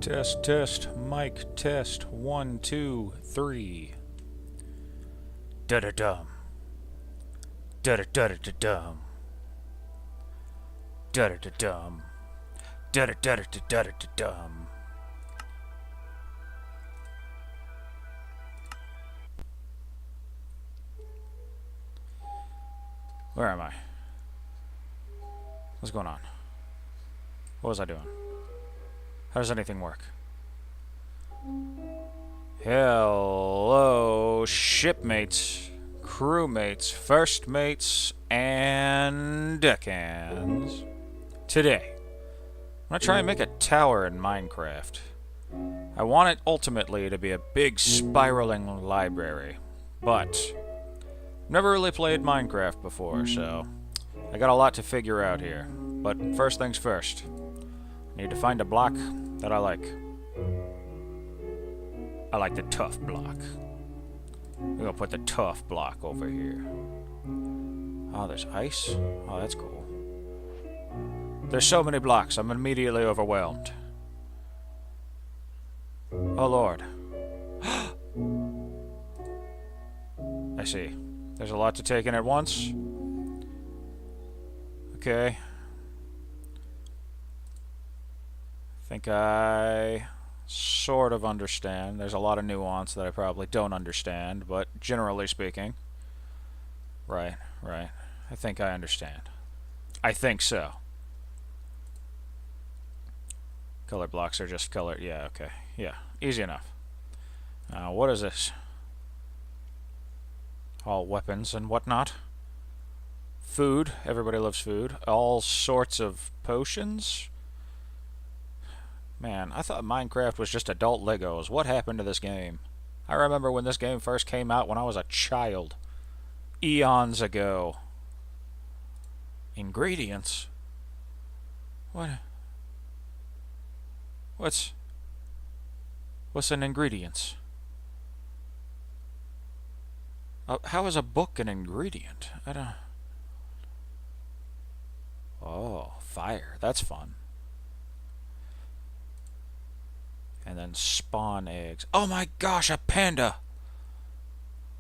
Test, test, mic test, 1, 2, 3. Da da dum. Da da da da dum. Da da da dum. Da da da da da da dum. Where am I? What's going on? What was I doing? How does anything work? Hello, shipmates, crewmates, first mates, and deckhands. Today, I'm going to try and make a tower in Minecraft. I want it ultimately to be a big spiraling library, but I've never really played Minecraft before, so I got a lot to figure out here. But first things first, I need to find a block that I like. I like the tough block. We're gonna put the tough block over here. Oh, there's ice? Oh, that's cool. There's so many blocks, I'm immediately overwhelmed. Oh, Lord. I see. There's a lot to take in at once. Okay. I think I sort of understand. There's a lot of nuance that I probably don't understand, but generally speaking. Right. I think I understand. I think so. Color blocks are just color. Yeah, okay. Yeah, easy enough. What is this? All weapons and whatnot. Food. Everybody loves food. All sorts of potions. Man, I thought Minecraft was just adult Legos. What happened to this game? I remember when this game first came out when I was a child. Eons ago. Ingredients? What? What's an ingredients? How is a book an ingredient? I don't... Oh, fire. That's fun. And then spawn eggs. Oh my gosh, a panda!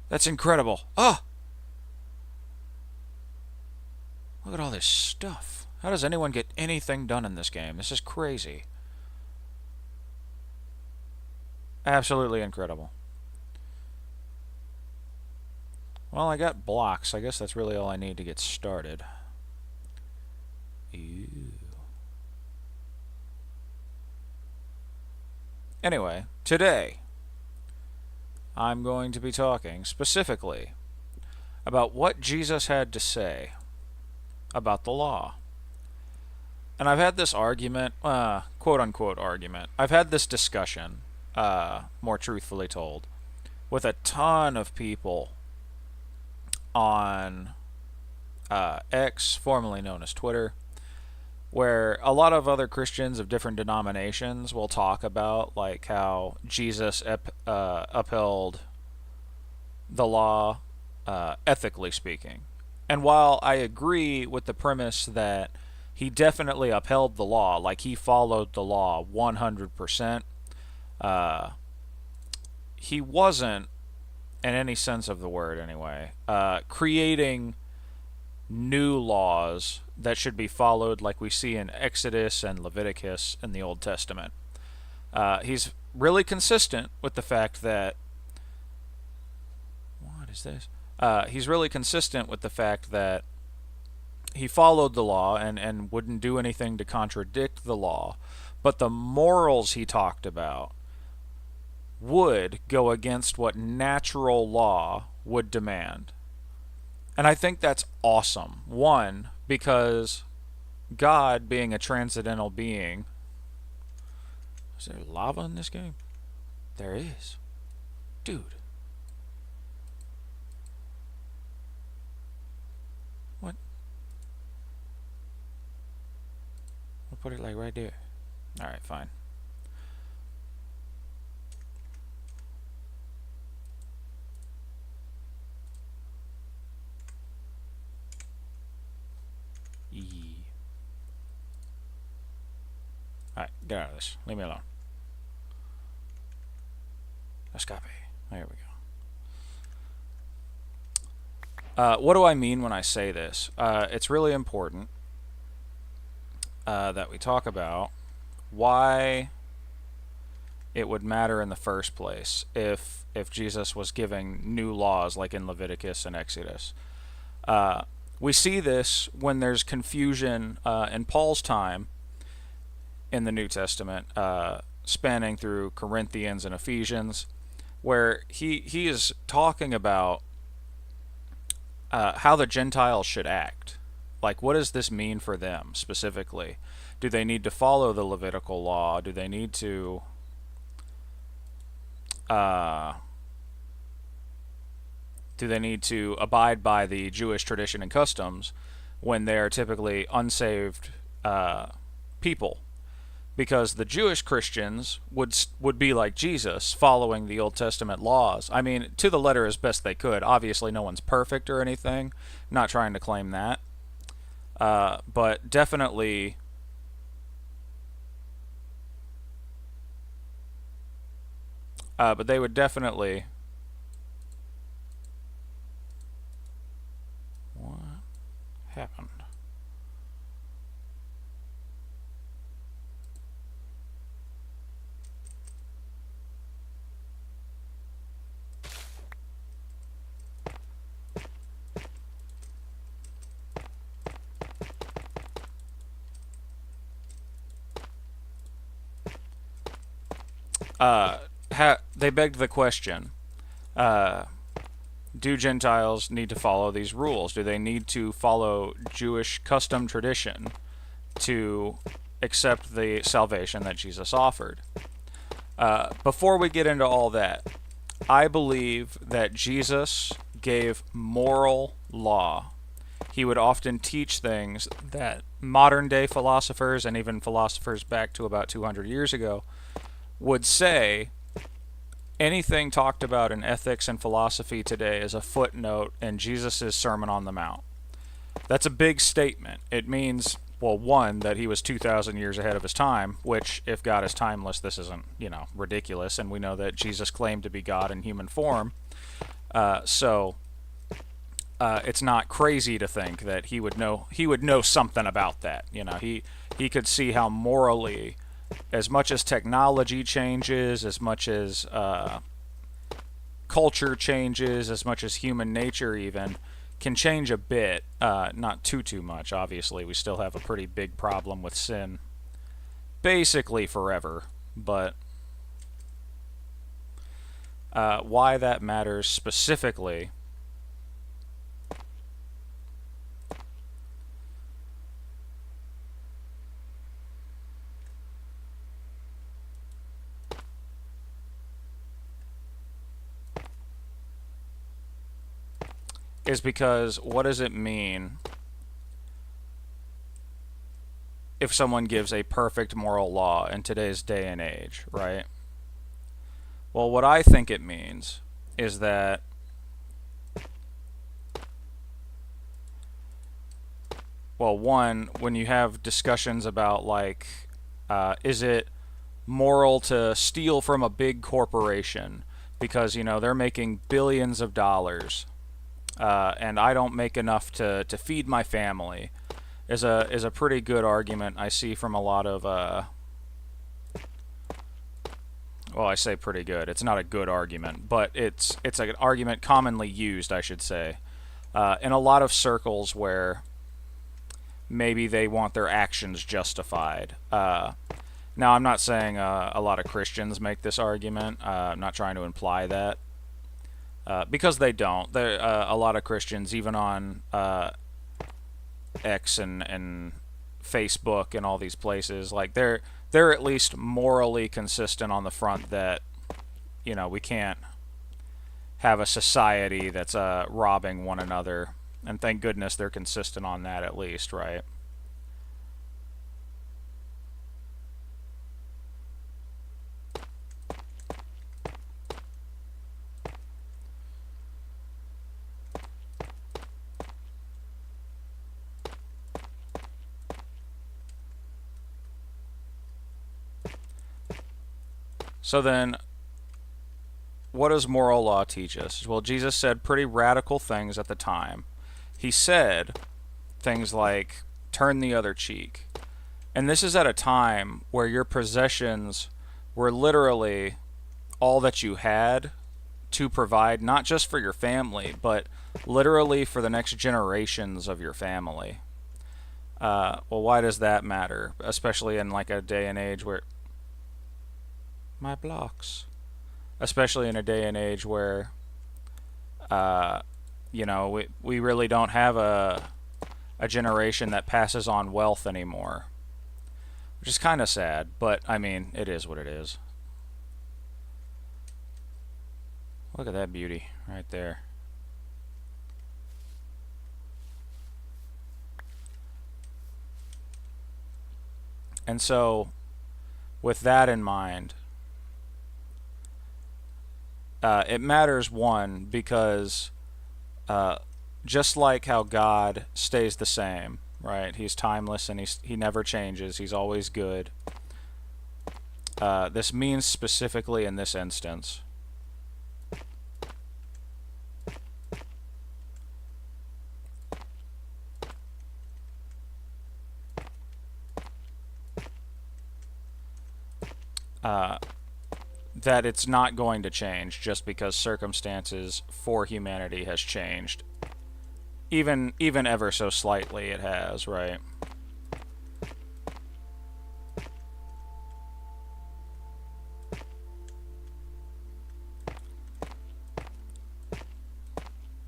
That's incredible. Oh! Look at all this stuff. How does anyone get anything done in this game? This is crazy. Absolutely incredible. Well, I got blocks. I guess that's really all I need to get started. Ew. Anyway, today I'm going to be talking specifically about what Jesus had to say about the law. And I've had this argument, quote-unquote argument. I've had this discussion, more truthfully told, with a ton of people on X, formerly known as Twitter, where a lot of other Christians of different denominations will talk about like how Jesus upheld the law, ethically speaking. And while I agree with the premise that he definitely upheld the law, like he followed the law 100%, he wasn't, in any sense of the word anyway, creating new laws that should be followed like we see in Exodus and Leviticus in the Old Testament. He's really consistent with the fact that... What is this? He's really consistent with the fact that he followed the law and wouldn't do anything to contradict the law, but the morals he talked about would go against what natural law would demand. And I think that's awesome. One, because God, being a transcendental being... Is there lava in this game? There is. Dude. What? I'll put it like right there. Alright, fine. Alright, get out of this. Leave me alone. Escape. There we go. What do I mean when I say this? It's really important that we talk about why it would matter in the first place if Jesus was giving new laws like in Leviticus and Exodus. We see this when there's confusion in Paul's time in the New Testament, spanning through Corinthians and Ephesians, where he is talking about how the Gentiles should act. Like, what does this mean for them specifically? Do they need to follow the Levitical law? Do they need to abide by the Jewish tradition and customs when they are typically unsaved people? Because the Jewish Christians would be like Jesus, following the Old Testament laws. I mean, to the letter as best they could. Obviously, no one's perfect or anything. Not trying to claim that. But definitely, but they would definitely. What happened? They begged the question, do Gentiles need to follow these rules? Do they need to follow Jewish custom tradition to accept the salvation that Jesus offered? Before we get into all that, I believe that Jesus gave moral law. He would often teach things that modern day philosophers and even philosophers back to about 200 years ago would say anything talked about in ethics and philosophy today is a footnote in Jesus' Sermon on the Mount. That's a big statement. It means, well, one, that he was 2,000 years ahead of his time, which, if God is timeless, this isn't, ridiculous, and we know that Jesus claimed to be God in human form. So it's not crazy to think that he would know something about that. He could see how morally, as much as technology changes, as much as culture changes, as much as human nature even can change a bit, not too much, obviously. We still have a pretty big problem with sin basically forever, but why that matters specifically is because what does it mean if someone gives a perfect moral law in today's day and age, right? Well, what I think it means is that one, when you have discussions about is it moral to steal from a big corporation because they're making billions of dollars, and I don't make enough to feed my family, is a pretty good argument I see from a lot of I say pretty good. It's not a good argument, but it's an argument commonly used, I should say, in a lot of circles where maybe they want their actions justified. Now, I'm not saying a lot of Christians make this argument. I'm not trying to imply that. Because they don't. A lot of Christians, even on X and Facebook and all these places, they're at least morally consistent on the front that we can't have a society that's robbing one another, and thank goodness they're consistent on that at least, right? So then, what does moral law teach us? Well, Jesus said pretty radical things at the time. He said things like, turn the other cheek. And this is at a time where your possessions were literally all that you had to provide, not just for your family, but literally for the next generations of your family. Well, why does that matter? Especially in like a day and age where my blocks. Especially in a day and age where, we really don't have a generation that passes on wealth anymore, which is kind of sad. But I mean, it is what it is. Look at that beauty right there. And so, with that in mind, it matters, one, because just like how God stays the same, right? He's timeless and he never changes. He's always good. This means specifically in this instance. That it's not going to change just because circumstances for humanity has changed. Even ever so slightly it has, right?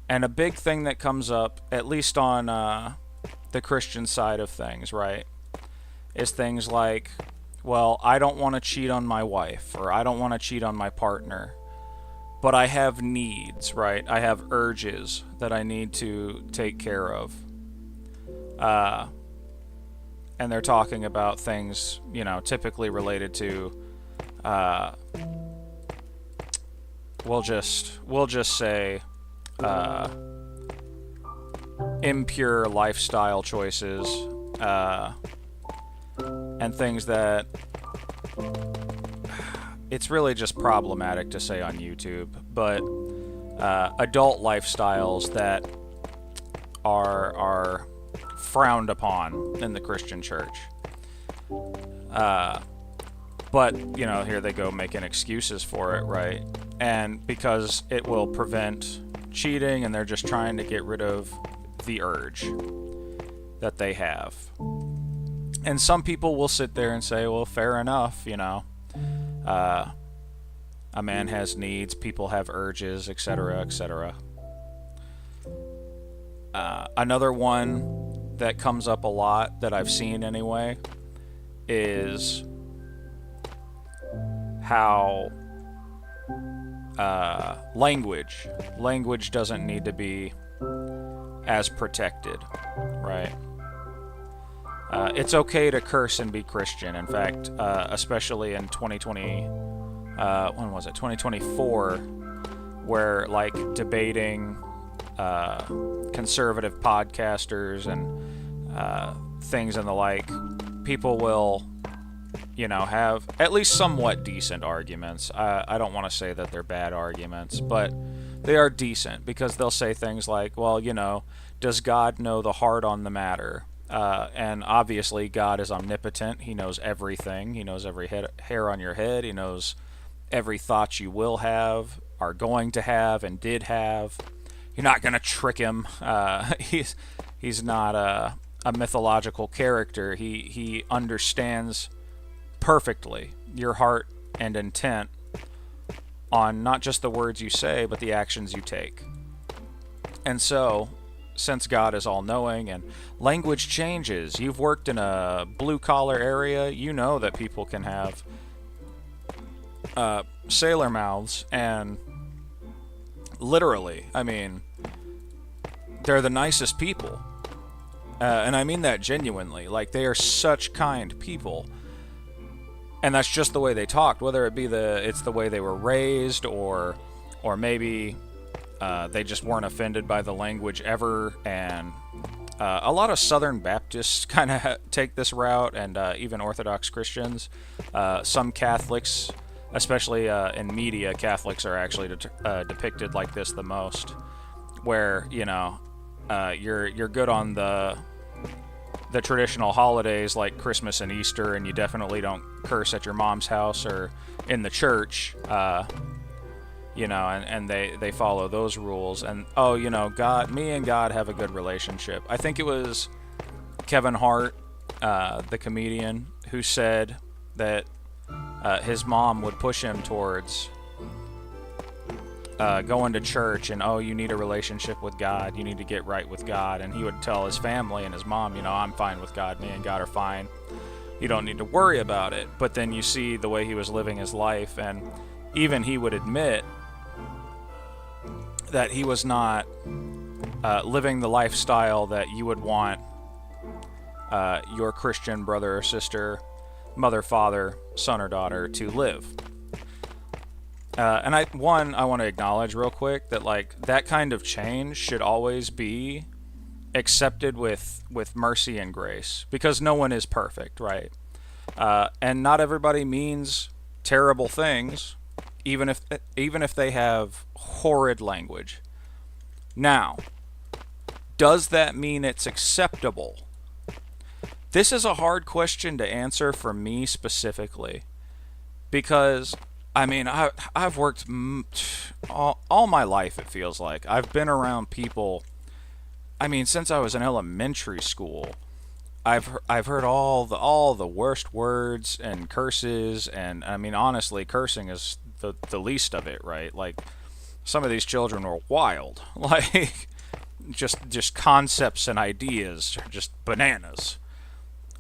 And a big thing that comes up, at least on the Christian side of things, right, is things like, well, I don't want to cheat on my wife, or I don't want to cheat on my partner, but I have needs, right? I have urges that I need to take care of. And they're talking about things, typically related to, we'll just say, impure lifestyle choices, and things that it's really just problematic to say on YouTube, but adult lifestyles that are frowned upon in the Christian church. But, here they go making excuses for it, right? And because it will prevent cheating, and they're just trying to get rid of the urge that they have. And some people will sit there and say, well, fair enough, a man has needs, people have urges, etc., etc. Another one that comes up a lot, that I've seen anyway, is how language doesn't need to be as protected, right? It's okay to curse and be Christian. In fact, especially in 2020, when was it? 2024, where like debating conservative podcasters and things and the like, people will, have at least somewhat decent arguments. I don't want to say that they're bad arguments, but they are decent, because they'll say things like, well, does God know the heart on the matter? And obviously God is omnipotent. He knows everything. He knows every hair on your head. He knows every thought you will have, are going to have, and did have. You're not going to trick him. He's not a mythological character. He understands perfectly your heart and intent on not just the words you say, but the actions you take. And so, since God is all-knowing and language changes, you've worked in a blue-collar area, you know that people can have sailor mouths, and literally, they're the nicest people. And I mean that genuinely. Like, they are such kind people. And that's just the way they talked, whether it be it's the way they were raised, or maybe they just weren't offended by the language ever. And a lot of Southern Baptists kind of take this route, and even Orthodox Christians. Some Catholics especially in media, Catholics are actually depicted like this the most, where you're good on the traditional holidays like Christmas and Easter, and you definitely don't curse at your mom's house or in the church, and they follow those rules. And God, me and God have a good relationship. I think it was Kevin Hart, the comedian, who said that his mom would push him towards going to church, and you need a relationship with God, you need to get right with God. And he would tell his family and his mom, I'm fine with God, me and God are fine, you don't need to worry about it. But then you see the way he was living his life, and even he would admit that he was not living the lifestyle that you would want your Christian brother or sister, mother, father, son or daughter to live. And I want to acknowledge real quick that that kind of change should always be accepted with mercy and grace, because no one is perfect, right? And not everybody means terrible things, even if they have horrid language. Now, does that mean it's acceptable? This is a hard question to answer for me specifically, because I've worked all my life, it feels like. I've been around people, since I was in elementary school. I've heard all the worst words and curses, and honestly, cursing is the least of it, right? Like, some of these children were wild. Like, just concepts and ideas are just bananas.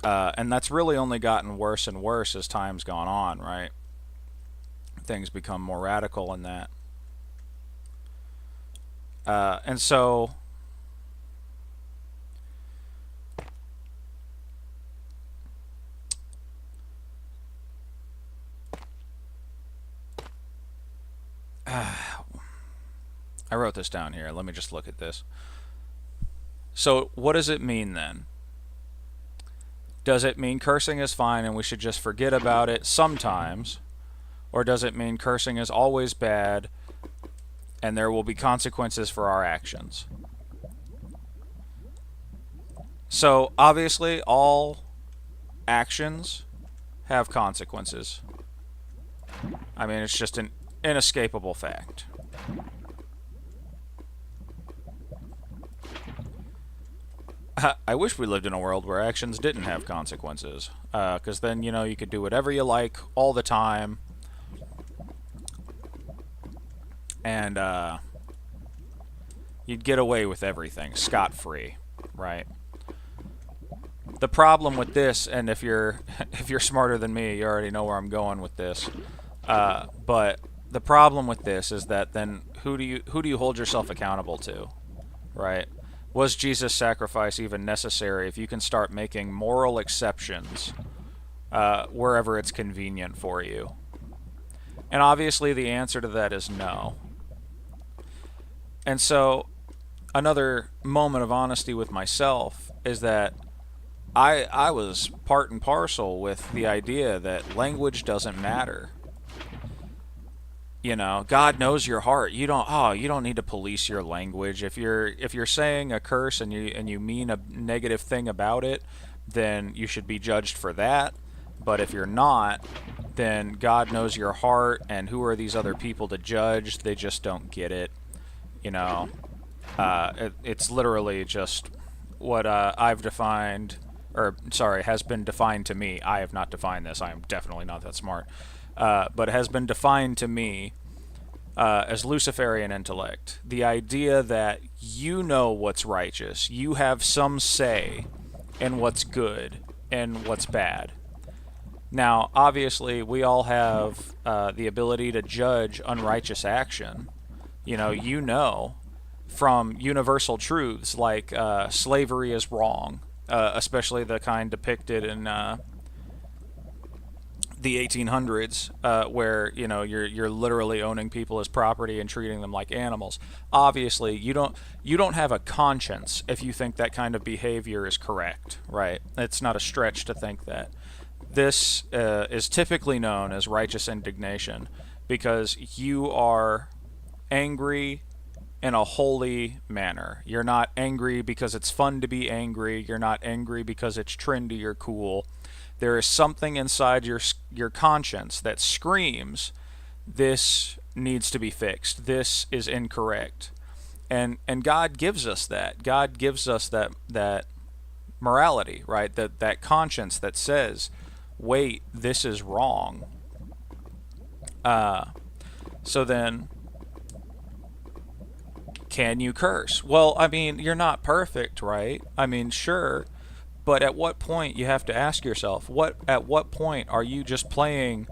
And that's really only gotten worse and worse as time's gone on, right? Things become more radical in that. And so I wrote this down here. Let me just look at this. So what does it mean then? Does it mean cursing is fine and we should just forget about it sometimes? Or does it mean cursing is always bad and there will be consequences for our actions? So obviously all actions have consequences. It's just an inescapable fact. I wish we lived in a world where actions didn't have consequences, because then, you could do whatever you like all the time, and you'd get away with everything scot-free, right? The problem with this, and if you're smarter than me, you already know where I'm going with this, but the problem with this is that then who do you hold yourself accountable to, right? Was Jesus' sacrifice even necessary if you can start making moral exceptions wherever it's convenient for you? And obviously the answer to that is no. And so another moment of honesty with myself is that I was part and parcel with the idea that language doesn't matter. God knows your heart. You don't need to police your language. If you're saying a curse and you mean a negative thing about it, then you should be judged for that. But if you're not, then God knows your heart, and who are these other people to judge? They just don't get it. It's literally just what I've defined, or sorry, has been defined to me. I have not defined this. I am definitely not that smart. But it has been defined to me as Luciferian intellect. The idea that you know what's righteous, you have some say in what's good and what's bad. Now, obviously, we all have the ability to judge unrighteous action. From universal truths like slavery is wrong, especially the kind depicted in the 1800s, where you're literally owning people as property and treating them like animals. Obviously, you don't have a conscience if you think that kind of behavior is correct, right? It's not a stretch to think that. This is typically known as righteous indignation because you are angry in a holy manner. You're not angry because it's fun to be angry. You're not angry because it's trendy or cool. There is something inside your conscience that screams, this needs to be fixed. This is incorrect. And God gives us that. God gives us that morality, right? That conscience that says, wait, this is wrong. So then, can you curse? Well, I mean, you're not perfect, right? I mean, sure, but at what point you have to ask yourself, at what point are you just playing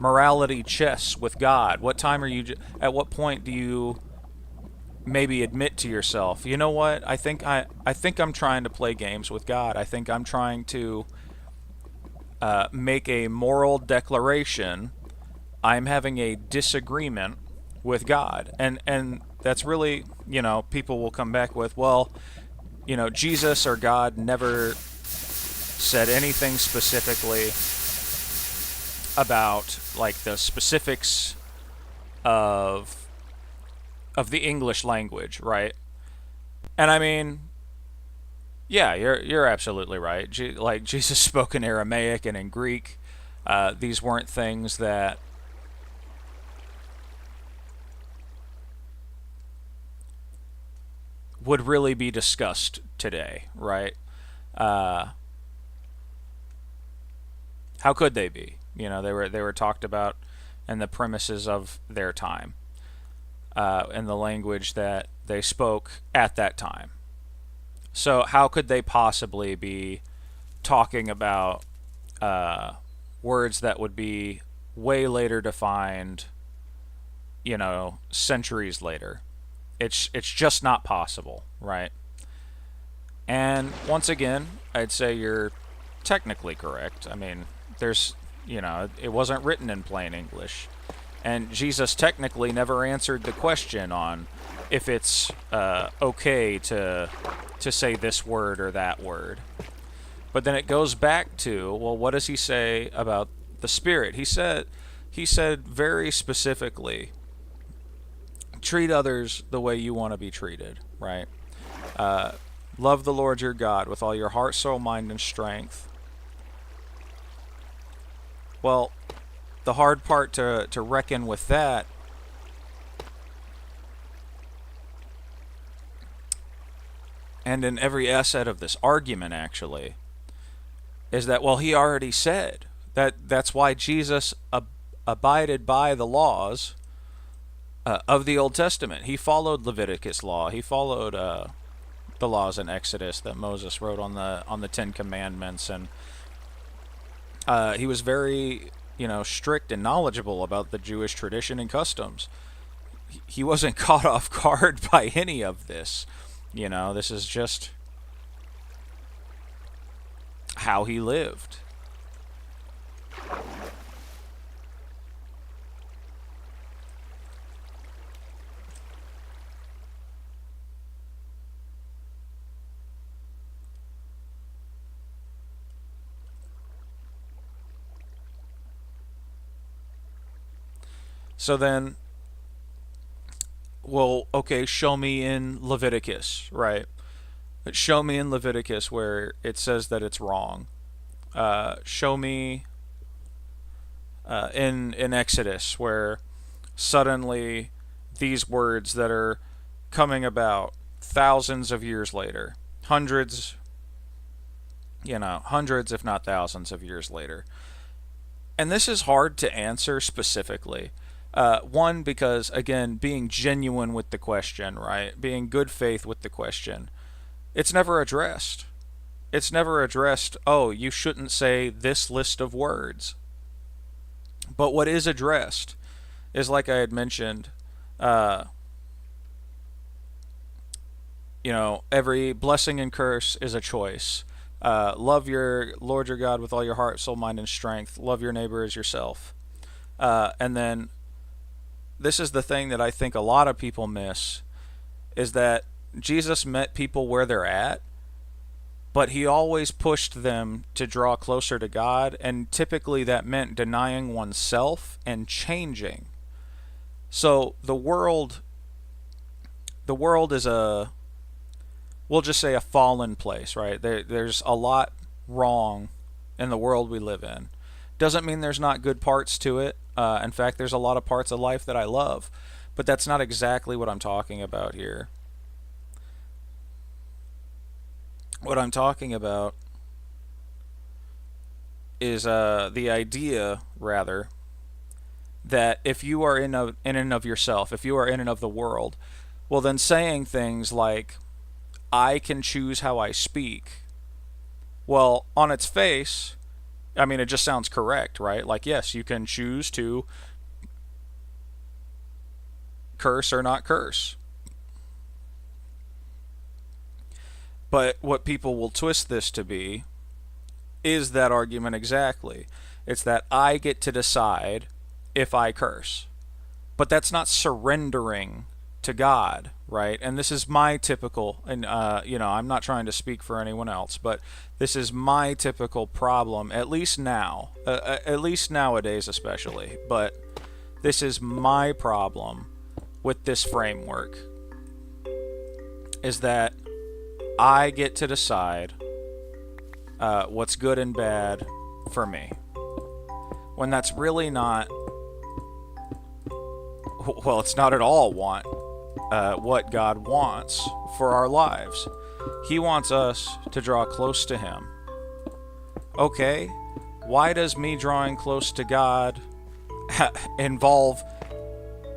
morality chess with God? What time are you? At what point do you maybe admit to yourself, you know what? I think I'm trying to play games with God. I think I'm trying to make a moral declaration. I'm having a disagreement with God, and that's really, people will come back with, well, Jesus or God never said anything specifically about like the specifics of the English language, right? And I mean, yeah, you're absolutely right. Like Jesus spoke in Aramaic and in Greek. These weren't things that would really be discussed today, right? Uh, how could they be? They were talked about in the premises of their time, in the language that they spoke at that time. So how could they possibly be talking about words that would be way later defined, centuries later? It's just not possible, right? And once again, I'd say you're technically correct. I mean, it wasn't written in plain English. And Jesus technically never answered the question on if it's okay to say this word or that word. But then it goes back to, well, what does he say about the Spirit? He said very specifically, treat others the way you want to be treated, right? Love the Lord your God with all your heart, soul, mind, and strength. Well, the hard part to reckon with that and in every asset of this argument actually is that, well, he already said that's why Jesus abided by the laws of the Old Testament. He followed Leviticus law. He followed the laws in Exodus that Moses wrote on the Ten Commandments, and he was very strict and knowledgeable about the Jewish tradition and customs. He wasn't caught off guard by any of this. This is just how he lived. So then, well, okay, show me in Leviticus, right? But show me in Leviticus where it says that it's wrong. Show me in Exodus where suddenly these words that are coming about thousands of years later, hundreds if not thousands of years later. And this is hard to answer specifically. One, because, again, being genuine with the question, right? Being good faith with the question. It's never addressed. It's never addressed, oh, you shouldn't say this list of words. But what is addressed is, like I had mentioned, every blessing and curse is a choice. Love your Lord your God with all your heart, soul, mind, and strength. Love your neighbor as yourself. And then this is the thing that I think a lot of people miss, is that Jesus met people where they're at, but he always pushed them to draw closer to God, and typically that meant denying oneself and changing. So the world is we'll just say a fallen place, right? There's a lot wrong in the world we live in. Doesn't mean there's not good parts to it. In fact, there's a lot of parts of life that I love, but that's not exactly what I'm talking about here. What I'm talking about is the idea, rather, that if you are in and of yourself, if you are in and of the world, well, then saying things like, I can choose how I speak, well, on its face, I mean, it just sounds correct, right? Like, yes, you can choose to curse or not curse. But what people will twist this to be is that argument exactly. It's that I get to decide if I curse. But that's not surrendering to God, right? And this is my typical, and I'm not trying to speak for anyone else, but this is my typical problem, at least now, at least nowadays especially. But this is my problem with this framework, is that I get to decide what's good and bad for me, when that's really not, well, it's not at all what God wants for our lives. He wants us to draw close to Him. Okay, why does me drawing close to God involve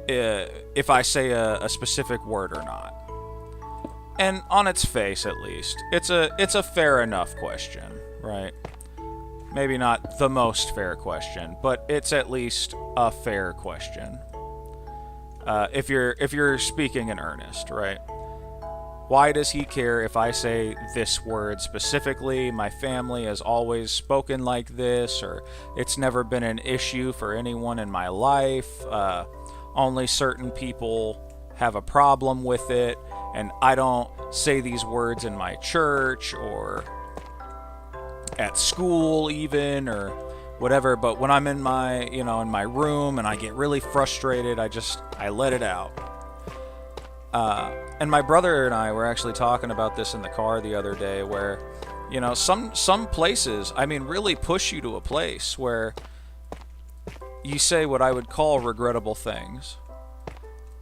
if I say a specific word or not? And on its face, at least, it's a fair enough question, right? Maybe not the most fair question, but it's at least a fair question. If you're speaking in earnest, right? Why does He care if I say this word specifically? My family has always spoken like this, or it's never been an issue for anyone in my life. Only certain people have a problem with it, and I don't say these words in my church or at school even, or whatever. But when I'm in my, in my room and I get really frustrated, I let it out. And my brother and I were actually talking about this in the car the other day, where, some places, really push you to a place where you say what I would call regrettable things.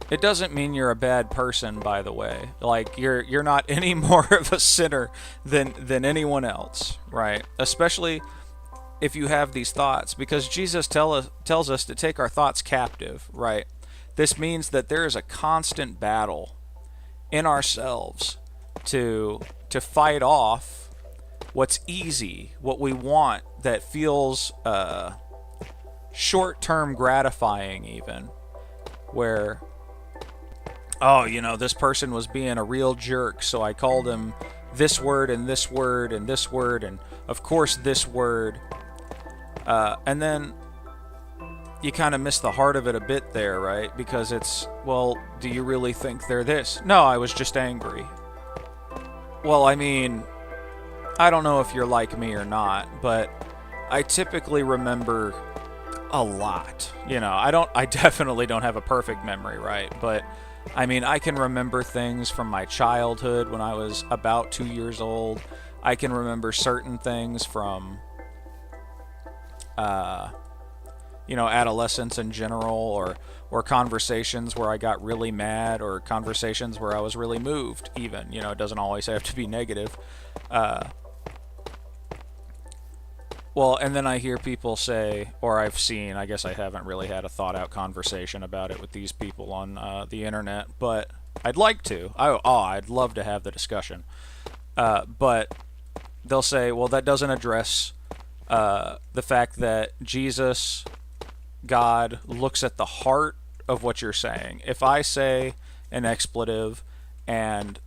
It doesn't mean you're a bad person, by the way. Like, you're not any more of a sinner than anyone else, right? Especially if you have these thoughts, because Jesus tells us to take our thoughts captive, right? This means that there is a constant battle in ourselves to fight off what's easy, what we want, that feels short-term gratifying even, where, this person was being a real jerk, so I called him this word and this word and this word and, of course, this word. And then you kind of miss the heart of it a bit there, right? Because it's, well, do you really think they're this? No, I was just angry. Well, I don't know if you're like me or not, but I typically remember a lot. I definitely don't have a perfect memory, right? But I can remember things from my childhood when I was about 2 years old. I can remember certain things from adolescence in general, or conversations where I got really mad, or conversations where I was really moved even. It doesn't always have to be negative. Well, and then I hear people say, or I've seen, I guess I haven't really had a thought-out conversation about it with these people on the internet, but I'd like to. I'd love to have the discussion. But they'll say, well, that doesn't address the fact that Jesus, God, looks at the heart of what you're saying. If I say an expletive and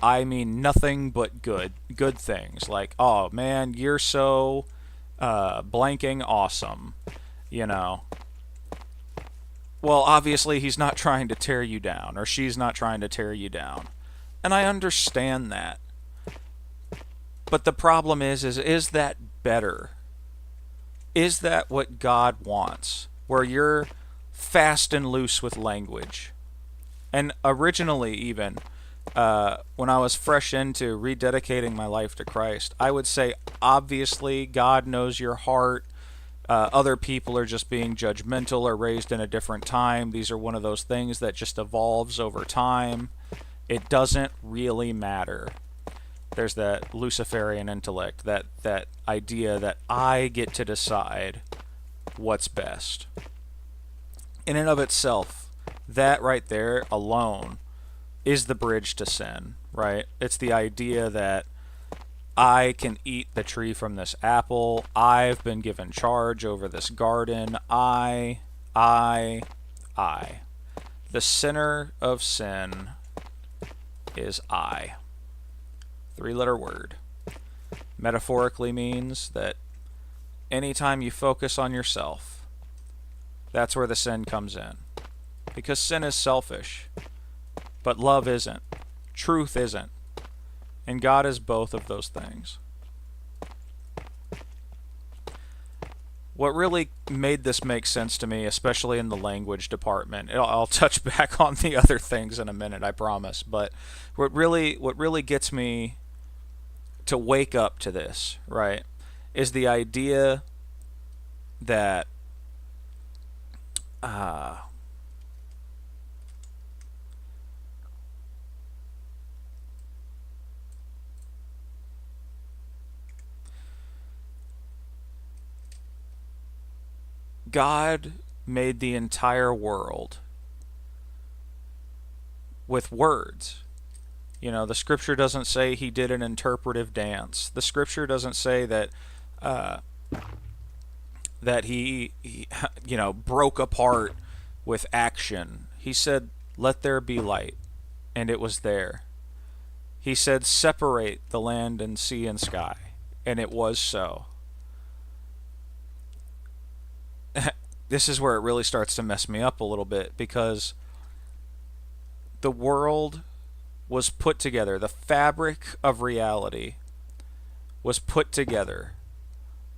I mean nothing but good things, like, oh man, you're so blanking awesome, well, obviously he's not trying to tear you down, or she's not trying to tear you down, and I understand that. But the problem is that better? Is that what God wants? Where you're fast and loose with language? And originally, even when I was fresh into rededicating my life to Christ, I would say, obviously, God knows your heart. Other people are just being judgmental or raised in a different time. These are one of those things that just evolves over time. It doesn't really matter. There's that Luciferian intellect, that idea that I get to decide what's best. In and of itself, that right there alone is the bridge to sin, right? It's the idea that I can eat the tree from this apple. I've been given charge over this garden. I. The sinner of sin is I. 3-letter word. Metaphorically means that anytime you focus on yourself, that's where the sin comes in. Because sin is selfish, but love isn't. Truth isn't. And God is both of those things. What really made this make sense to me, especially in the language department, I'll touch back on the other things in a minute, I promise, but what really gets me to wake up to this, right, is the idea that God made the entire world with words. You know, the scripture doesn't say he did an interpretive dance. The scripture doesn't say that that he broke apart with action. He said, "Let there be light," and it was there. He said, "Separate the land and sea and sky," and it was so. This is where it really starts to mess me up a little bit, because the world was put together, the fabric of reality was put together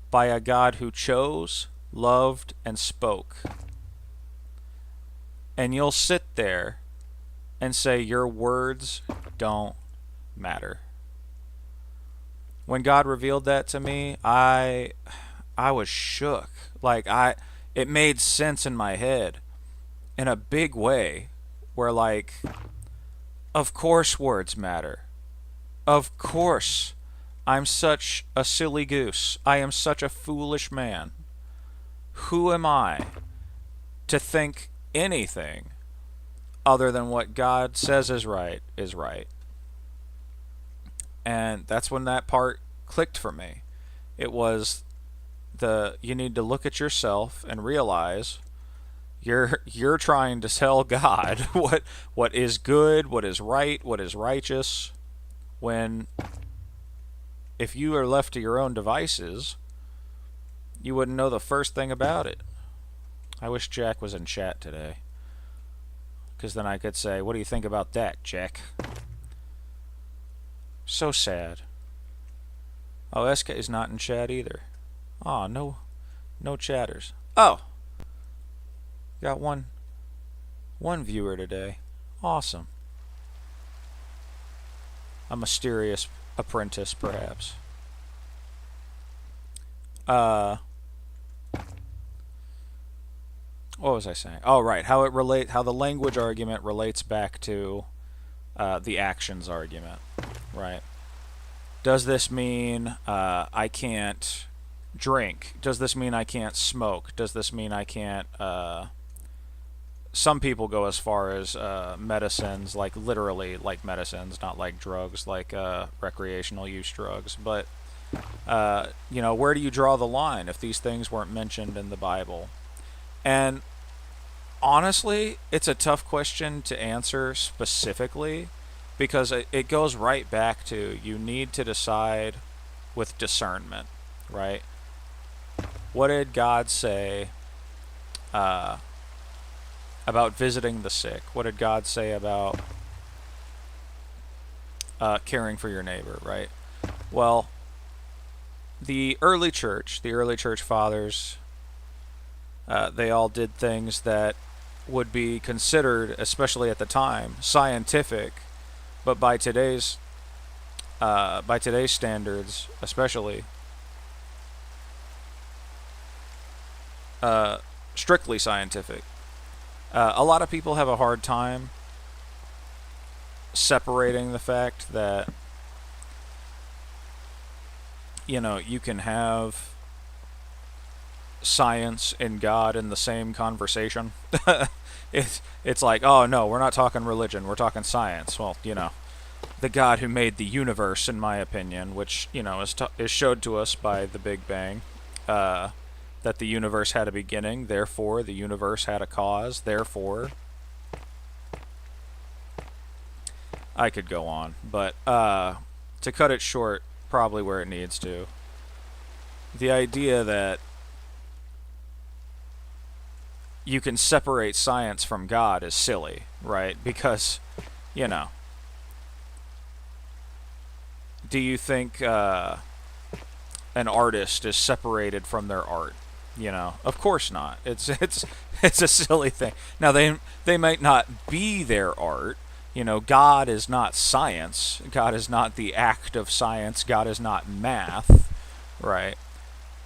by a God who chose, loved, and spoke. And you'll sit there and say, your words don't matter. When God revealed that to me, I was shook. It made sense in my head in a big way, where of course words matter. Of course I'm such a silly goose. I am such a foolish man. Who am I to think anything other than what God says is right is right? And that's when that part clicked for me. It was you need to look at yourself and realize you're trying to tell God what is good, what is right, what is righteous, when if you are left to your own devices, you wouldn't know the first thing about it. I wish Jack was in chat today, because then I could say, what do you think about that, Jack? So sad. Oh, SK is not in chat either. Oh, no chatters. Oh, got one viewer today. Awesome. A mysterious apprentice, perhaps. What was I saying? Oh, right. How the language argument relates back to the actions argument, right? Does this mean I can't drink? Does this mean I can't smoke? Does this mean I can't... some people go as far as medicines, like literally like medicines, not like drugs, like recreational use drugs. But, where do you draw the line if these things weren't mentioned in the Bible? And honestly, it's a tough question to answer specifically, because it goes right back to, you need to decide with discernment, right? What did God say about visiting the sick? What did God say about caring for your neighbor, right? Well, the early church fathers, they all did things that would be considered, especially at the time, scientific, but by today's standards, especially, strictly scientific. A lot of people have a hard time separating the fact that, you can have science and God in the same conversation. It's like, oh no, we're not talking religion, we're talking science. Well, the God who made the universe, in my opinion, which is showed to us by the Big Bang, that the universe had a beginning, therefore the universe had a cause, therefore. I could go on, but to cut it short, probably where it needs to. The idea that you can separate science from God is silly, right? Because, do you think an artist is separated from their art? Of course not. It's a silly thing. Now they might not be their art. God is not science. God is not the act of science. God is not math, right?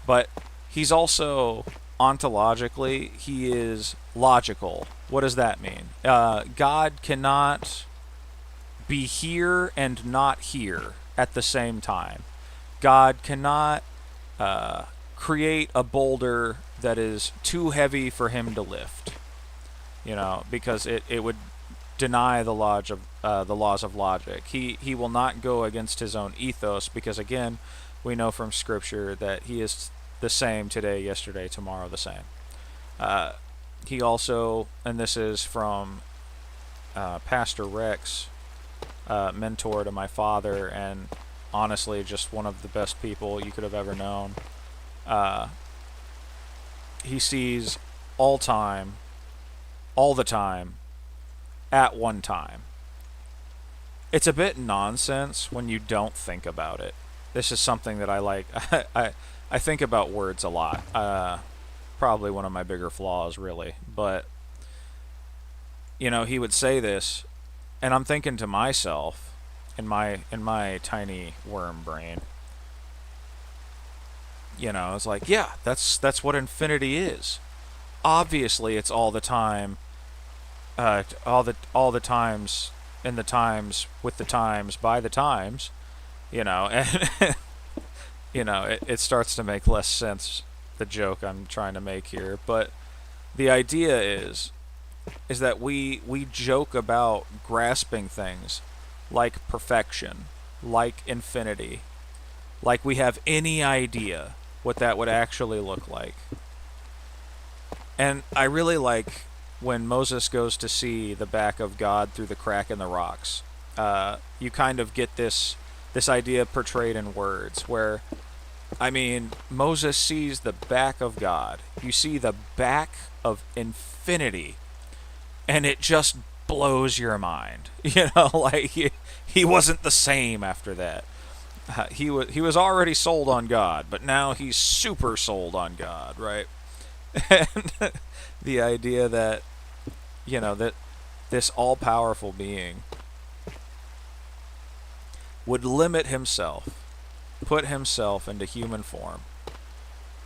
But he's also ontologically, he is logical. What does that mean? God cannot be here and not here at the same time. God cannot create a boulder that is too heavy for him to lift, because it would deny the laws of logic. He will not go against his own ethos, because again, we know from Scripture that he is the same today, yesterday, tomorrow, the same. He also, and this is from Pastor Rex, mentor to my father, and honestly just one of the best people you could have ever known. He sees all time, all the time, at one time. It's a bit nonsense when you don't think about it. This is something that I like. I think about words a lot. Probably one of my bigger flaws, really. But, he would say this, and I'm thinking to myself, in my tiny worm brain, it's like, yeah, that's what infinity is. Obviously, it's all the time, all the times, in the times, with the times, by the times, and it starts to make less sense, the joke I'm trying to make here. But the idea is that we joke about grasping things like perfection, like infinity, like we have any idea what that would actually look like. And I really like when Moses goes to see the back of God through the crack in the rocks. You kind of get this idea portrayed in words where, Moses sees the back of God. You see the back of infinity, and it just blows your mind. Like he wasn't the same after that. He was already sold on God, but now he's super sold on God, right? And the idea that that this all-powerful being would limit himself, put himself into human form,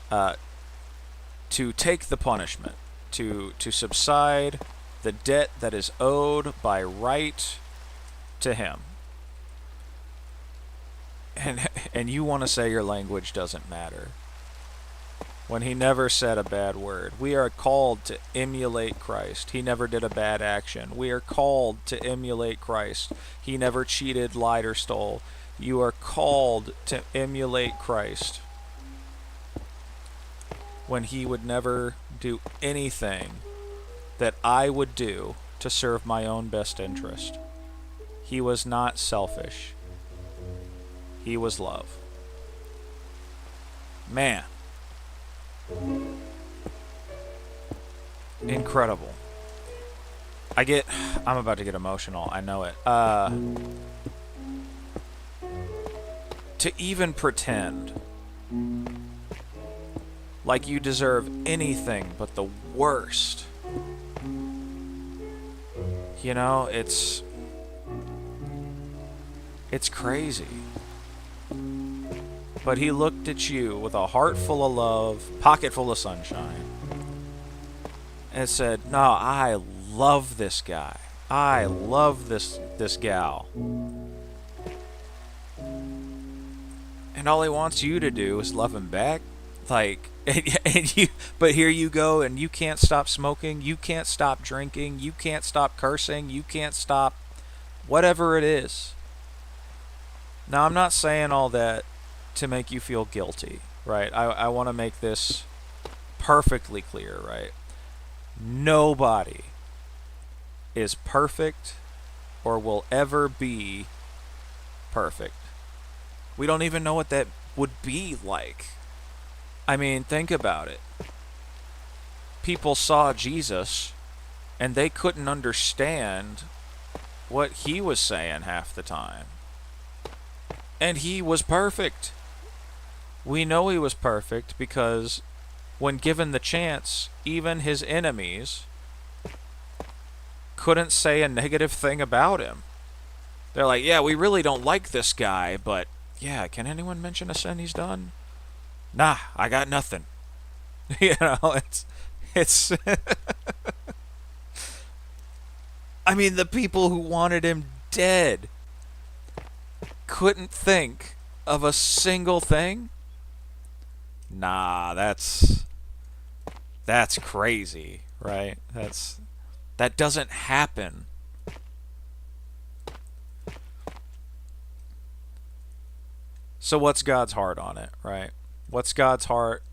to take the punishment, to subside the debt that is owed by right to him. And you want to say your language doesn't matter, when he never said a bad word. We are called to emulate Christ. He never did a bad action. We are called to emulate Christ. He never cheated, lied, or stole. You are called to emulate Christ, when he would never do anything that I would do to serve my own best interest. He was not selfish. He was love. Man. Incredible. I'm about to get emotional, I know it. To even pretend Like you deserve anything but the worst. You know, it's crazy. But he looked at you with a heart full of love, pocket full of sunshine, and said, "No, I love this guy. I love this gal." And all he wants you to do is love him back. Like, but here you go, and you can't stop smoking, you can't stop drinking, you can't stop cursing, you can't stop whatever it is. Now, I'm not saying all that to make you feel guilty, right? I want to make this perfectly clear, right? Nobody is perfect or will ever be perfect. We don't even know what that would be like. I mean, think about it. People saw Jesus and they couldn't understand what he was saying half the time. And he was perfect. We know he was perfect because when given the chance, even his enemies couldn't say a negative thing about him. They're like, yeah, we really don't like this guy, but yeah, can anyone mention a sin he's done? Nah, I got nothing. You know, it's I mean, the people who wanted him dead couldn't think of a single thing. Nah, that's crazy, right? That doesn't happen. So what's God's heart on it, right? What's God's heart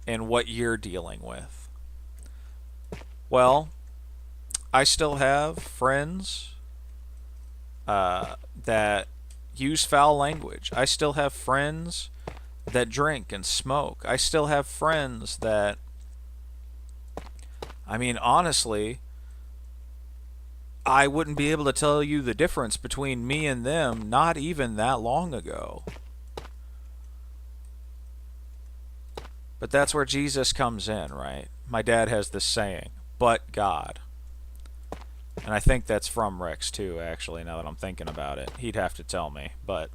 in what you're dealing with? Well, I still have friends that use foul language. I still have friends that drink and smoke. I still have friends that, I mean, honestly, I wouldn't be able to tell you the difference between me and them not even that long ago. But that's where Jesus comes in, right? My dad has this saying, but God. And I think that's from Rex too, actually, now that I'm thinking about it. He'd have to tell me. But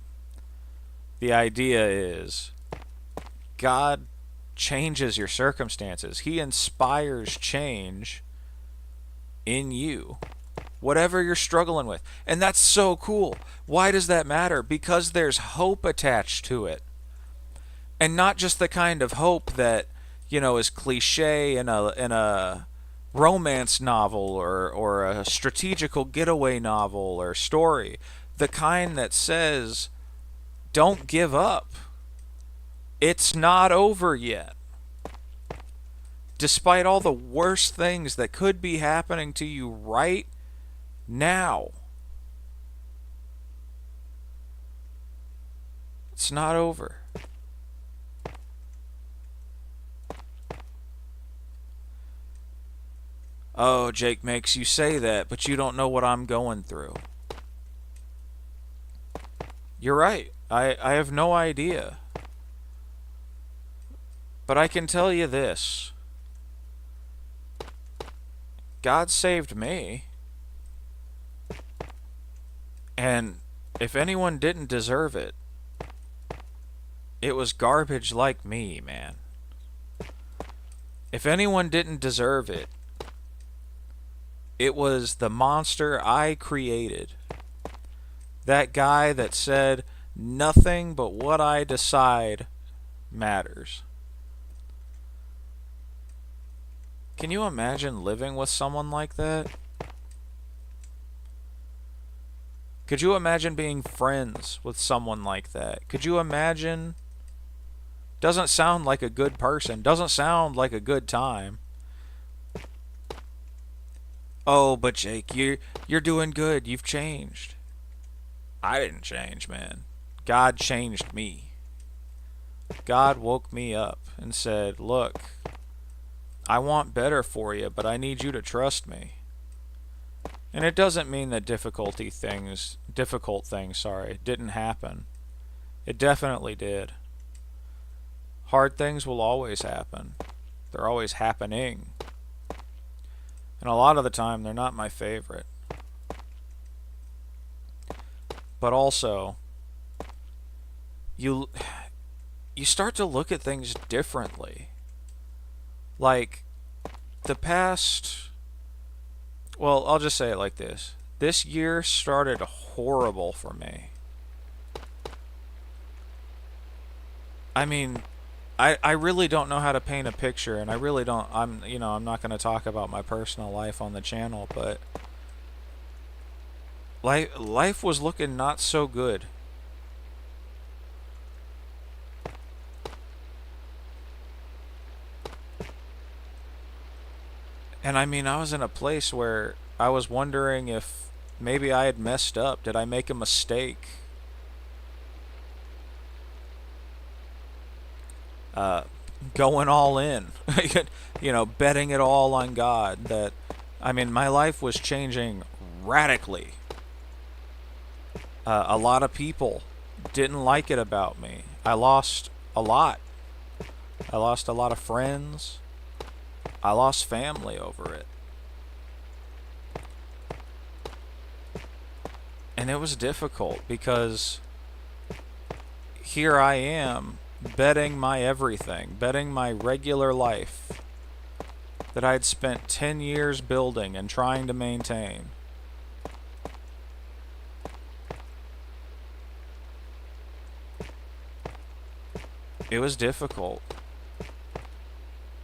the idea is God changes your circumstances. He inspires change in you. Whatever you're struggling with. And that's so cool. Why does that matter? Because there's hope attached to it. And not just the kind of hope that, you know, is cliche in a romance novel or a strategical getaway novel or story. The kind that says, don't give up. It's not over yet. Despite all the worst things that could be happening to you right now. It's not over. Oh, Jake makes you say that, but you don't know what I'm going through. You're right. I have no idea. But I can tell you this. God saved me. And if anyone didn't deserve it, it was garbage like me, man. If anyone didn't deserve it, it was the monster I created. That guy that said, nothing but what I decide matters. Can you imagine living with someone like that? Could you imagine being friends with someone like that? Could you imagine? Doesn't sound like a good person. Doesn't sound like a good time. Oh, but Jake, you're doing good. You've changed. I didn't change, man. God changed me. God woke me up and said, look, I want better for you, but I need you to trust me. And it doesn't mean that difficult things, didn't happen. It definitely did. Hard things will always happen. They're always happening. And a lot of the time, they're not my favorite. But also, you start to look at things differently. Like, the past... Well, I'll just say it like this. This year started horrible for me. I mean, I really don't know how to paint a picture, and I really don't... I'm not going to talk about my personal life on the channel, but... Life was looking not so good. And I mean, I was in a place where I was wondering if maybe I had messed up. Did I make a mistake? Going all in. Betting it all on God. I mean, my life was changing radically. A lot of people didn't like it about me. I lost a lot. I lost a lot of friends. I lost family over it. And it was difficult because here I am betting my everything, betting my regular life that I'd spent 10 years building and trying to maintain. It was difficult,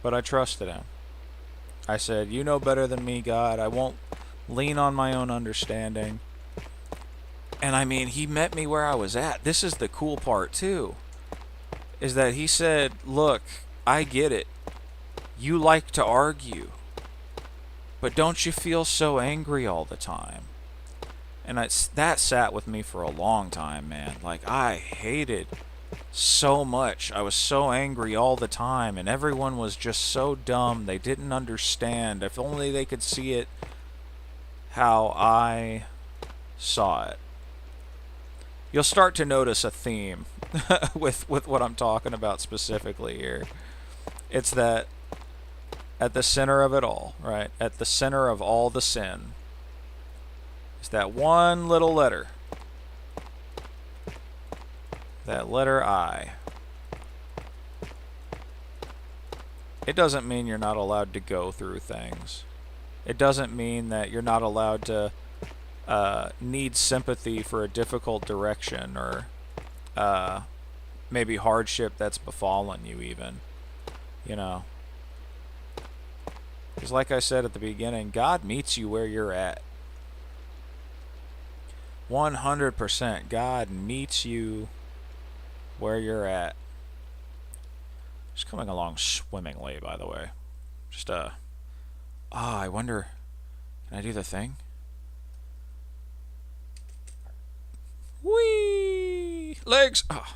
but I trusted him. I said, you know better than me, God. I won't lean on my own understanding. And I mean, he met me where I was at. This is the cool part, too, is that he said, look, I get it. You like to argue, but don't you feel so angry all the time? And that sat with me for a long time, man. Like, I hated so much. I was so angry all the time, and everyone was just so dumb. They didn't understand. If only they could see it how I saw it. You'll start to notice a theme with what I'm talking about specifically here. It's that at the center of it all, right? At the center of all the sin is that one little letter. That letter I. It doesn't mean you're not allowed to go through things. It doesn't mean that you're not allowed to need sympathy for a difficult direction or maybe hardship that's befallen you even. Because like I said at the beginning, God meets you where you're at. 100% God meets you where you're at. Just coming along swimmingly, by the way. Just I wonder, can I do the thing? Whee! Legs! Oh.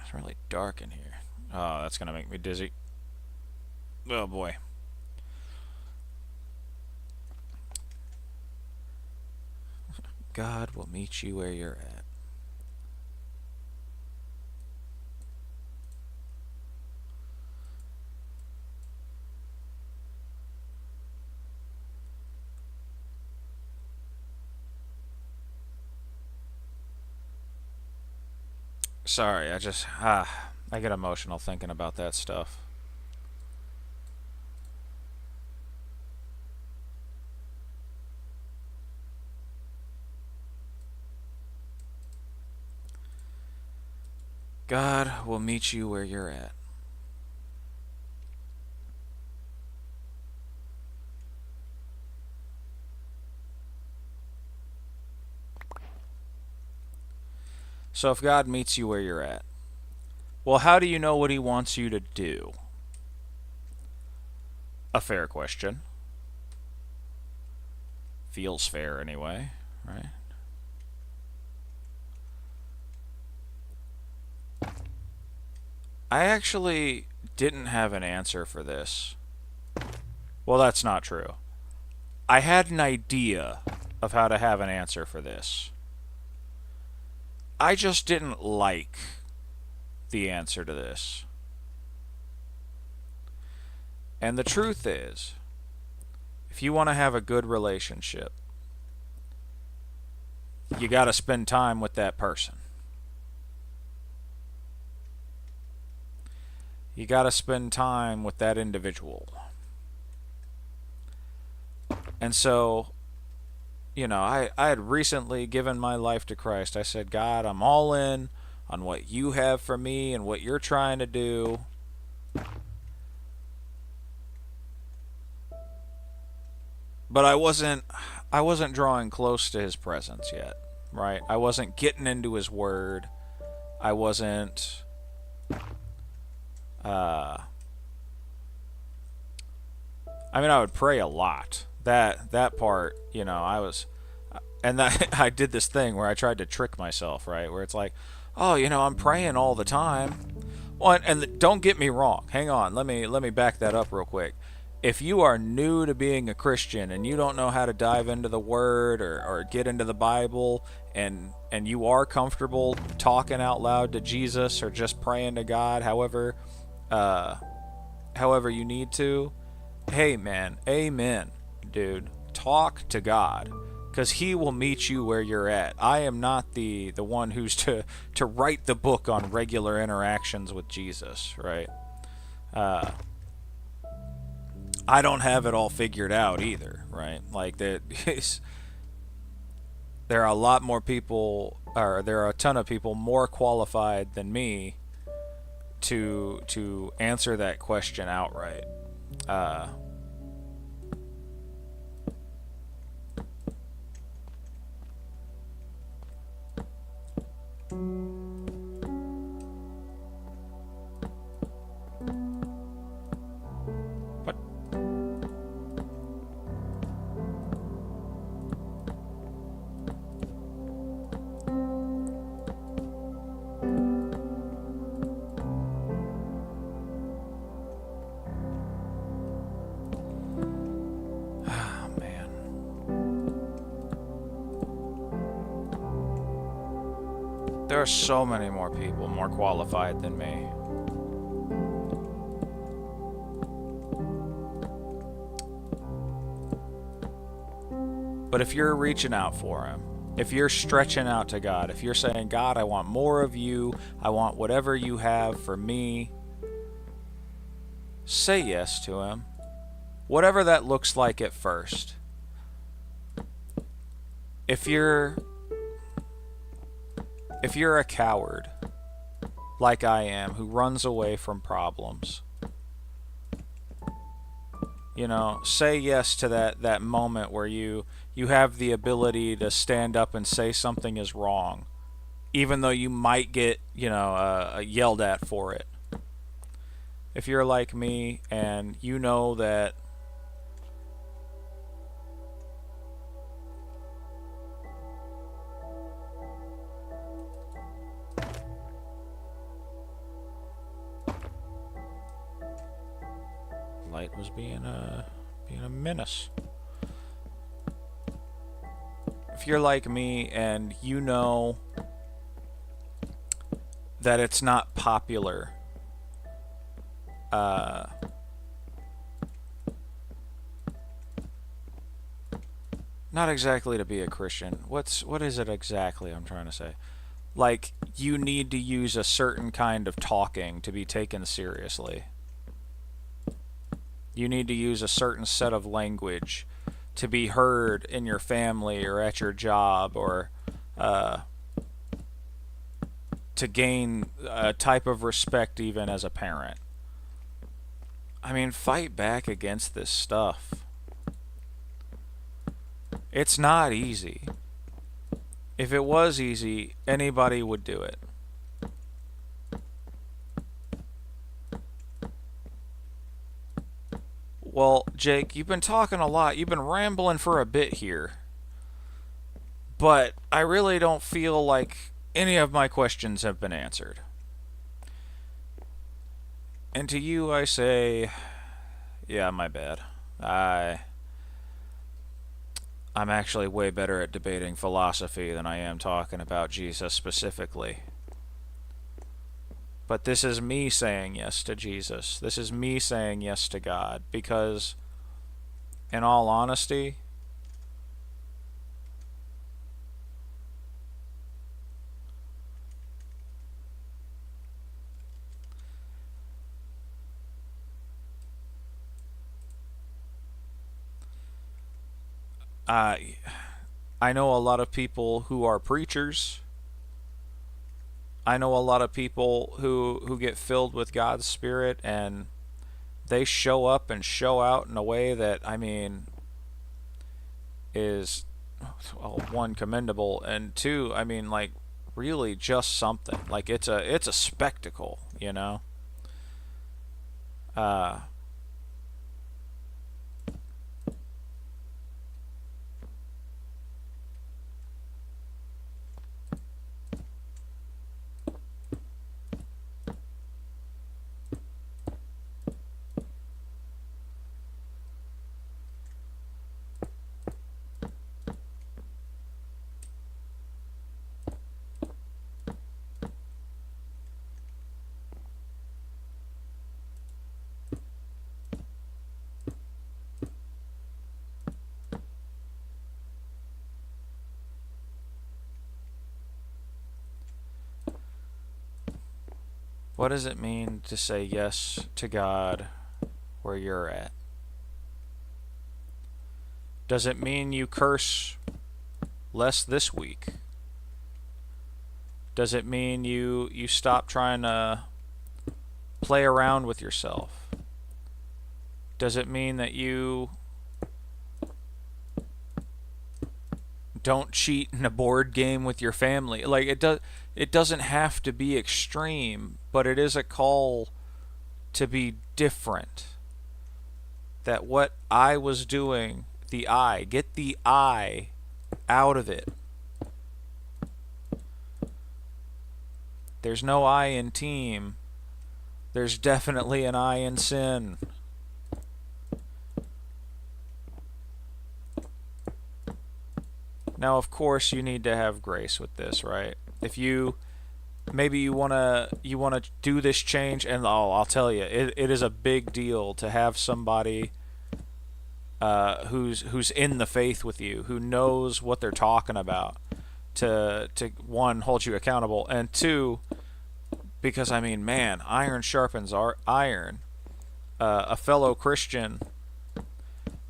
It's really dark in here. Oh, that's gonna make me dizzy. Oh boy. God will meet you where you're at. Sorry, I get emotional thinking about that stuff. God will meet you where you're at. So if God meets you where you're at, well, how do you know what he wants you to do? A fair question. Feels fair anyway, right? I actually didn't have an answer for this. Well, that's not true. I had an idea of how to have an answer for this. I just didn't like the answer to this. And the truth is, if you want to have a good relationship, you got to spend time with that person. You got to spend time with that individual. And so, I had recently given my life to Christ. I said, God, I'm all in on what you have for me and what you're trying to do. But I wasn't drawing close to his presence yet, right? I wasn't getting into his word. I wasn't I would pray a lot. That part, I was, and that I did this thing where I tried to trick myself, right? Where it's like, oh, I'm praying all the time. Well, and don't get me wrong. Hang on, let me back that up real quick. If you are new to being a Christian and you don't know how to dive into the Word or get into the Bible, and you are comfortable talking out loud to Jesus or just praying to God, however you need to, hey man, amen, dude. Talk to God, because He will meet you where you're at. I am not the one who's to write the book on regular interactions with Jesus, right? I don't have it all figured out either, right? Like there are a lot more people, or there are a ton of people more qualified than me to answer that question outright. What? Ah, man. There are so many more people more qualified than me. But if you're reaching out for Him, if you're stretching out to God, if you're saying, God, I want more of you, I want whatever you have for me, say yes to Him. Whatever that looks like at first. If you're a coward, like I am, who runs away from problems, say yes to that moment where you have the ability to stand up and say something is wrong, even though you might get, yelled at for it. If you're like me and you know that light was being a menace. If you're like me and you know that it's not popular, not exactly to be a Christian. What is it exactly I'm trying to say? Like, you need to use a certain kind of talking to be taken seriously. You need to use a certain set of language to be heard in your family or at your job, or to gain a type of respect even as a parent. Fight back against this stuff. It's not easy. If it was easy, anybody would do it. Well, Jake, you've been talking a lot. You've been rambling for a bit here. But I really don't feel like any of my questions have been answered. And to you I say, yeah, my bad. I'm actually way better at debating philosophy than I am talking about Jesus specifically. But this is me saying yes to Jesus. This is me saying yes to God. Because, in all honesty, I know a lot of people who are preachers. I know a lot of people who get filled with God's Spirit, and they show up and show out in a way that, I mean, is, well, one, commendable, and two, I mean, like, really just something. Like, it's a spectacle, you know. Uh, what does it mean to say yes to God where you're at? Does it mean you curse less this week? Does it mean you stop trying to play around with yourself? Does it mean that you don't cheat in a board game with your family? Like, it doesn't have to be extreme, but it is a call to be different. That what I was doing, get the I out of it. There's no I in team. There's definitely an I in sin. Now, of course, you need to have grace with this, right? If you maybe you wanna do this change, and I'll tell you, it is a big deal to have somebody who's in the faith with you, who knows what they're talking about, to one, hold you accountable, and two, because I mean, man, iron sharpens iron. A fellow Christian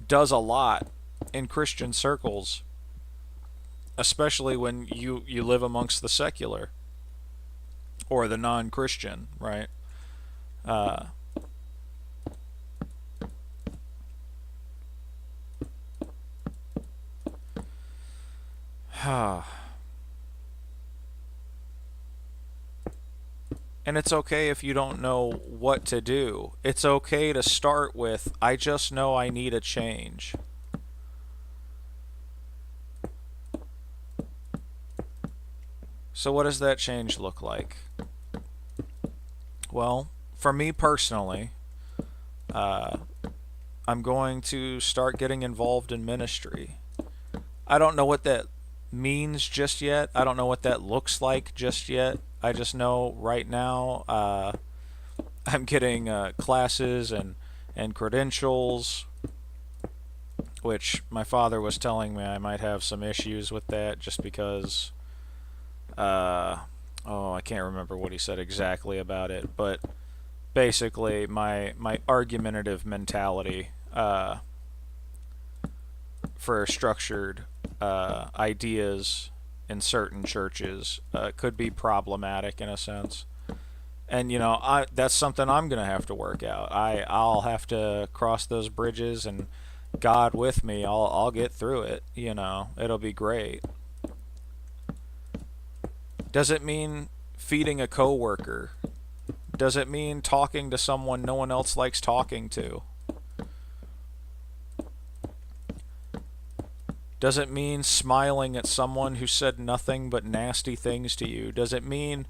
does a lot in Christian circles, especially when you live amongst the secular or the non-Christian, right? Uh, and it's okay if you don't know what to do. It's okay to start with, I just know I need a change. So what does that change look like? Well, for me personally, I'm going to start getting involved in ministry. I don't know what that means just yet. I don't know what that looks like just yet. I just know right now I'm getting classes and credentials, which my father was telling me I might have some issues with that just because I can't remember what he said exactly about it, but basically my argumentative mentality for structured ideas in certain churches could be problematic in a sense. And that's something I'm gonna have to work out. I'll have to cross those bridges, and God with me, I'll get through it. It'll be great. Does it mean feeding a coworker? Does it mean talking to someone no one else likes talking to? Does it mean smiling at someone who said nothing but nasty things to you? Does it mean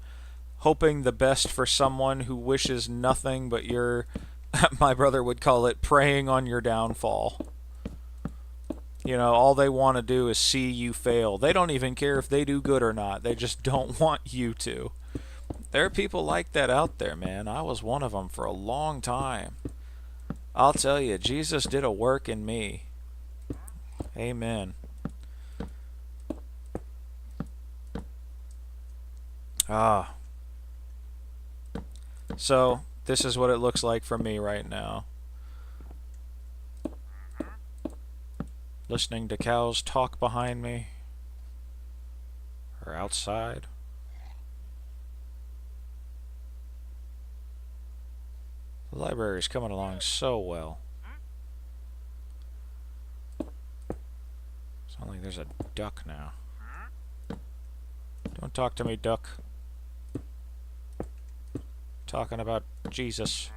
hoping the best for someone who wishes nothing but my brother would call it, preying on your downfall? All they want to do is see you fail. They don't even care if they do good or not. They just don't want you to. There are people like that out there, man. I was one of them for a long time. I'll tell you, Jesus did a work in me. Amen. Ah. So, this is what it looks like for me right now. Listening to cows talk behind me. Or outside. The library is coming along so well. Sounds like there's a duck now. Don't talk to me, duck. Talking about Jesus.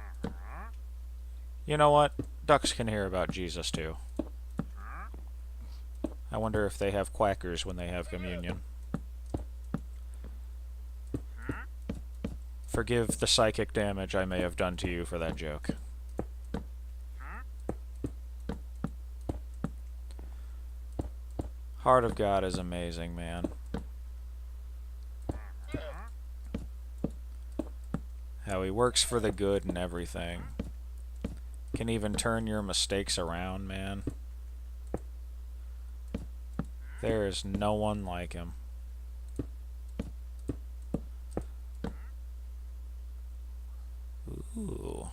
You know what? Ducks can hear about Jesus too. I wonder if they have quackers when they have communion. Forgive the psychic damage I may have done to you for that joke. Heart of God is amazing, man. How he works for the good and everything. Can even turn your mistakes around, man. There is no one like him. Ooh.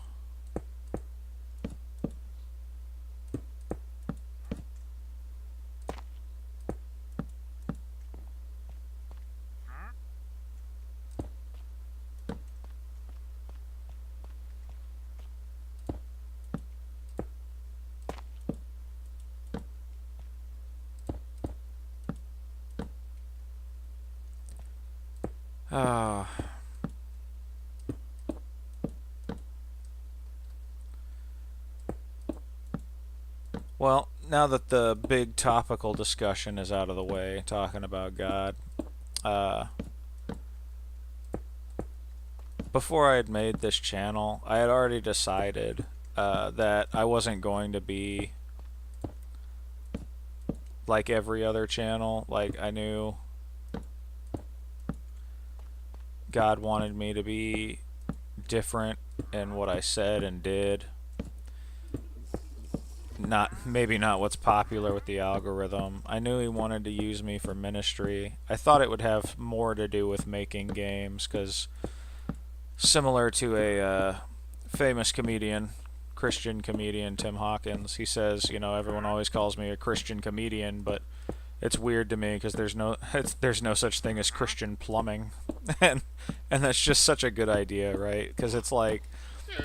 Ah. Well, now that the big topical discussion is out of the way, talking about God, before I had made this channel, I had already decided that I wasn't going to be like every other channel. Like, I knew God wanted me to be different in what I said and did. Maybe not what's popular with the algorithm. I knew he wanted to use me for ministry. I thought it would have more to do with making games, because similar to a famous comedian, Christian comedian, Tim Hawkins, he says, you know, everyone always calls me a Christian comedian, but it's weird to me because there's no such thing as Christian plumbing, and that's just such a good idea, right? Because it's like,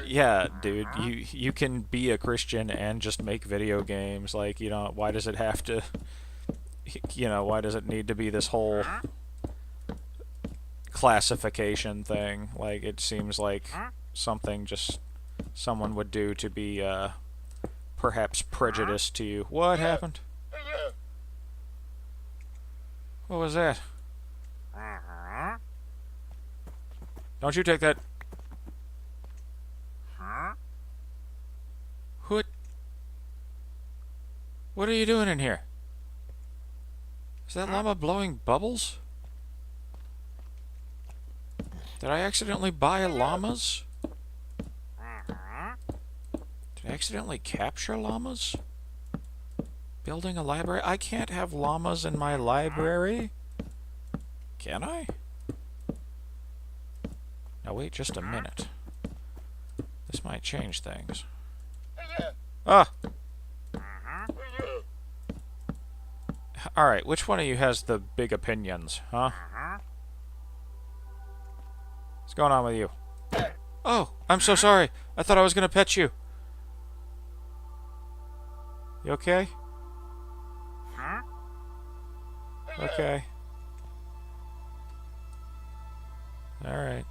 yeah, dude, you can be a Christian and just make video games. Like, you know, why does it have to, you know, why does it need to be this whole classification thing? Like, it seems like something just someone would do to be perhaps prejudiced to you. What happened? What was that? Don't you take that. What are you doing in here? Is that llama blowing bubbles? Did I accidentally buy llamas? Did I accidentally capture llamas? Building a library? I can't have llamas in my library. Can I? Now wait just a minute. This might change things. Ah! Alright, which one of you has the big opinions, huh? What's going on with you? Oh, I'm so sorry. I thought I was gonna pet you. You okay? Okay. Alright.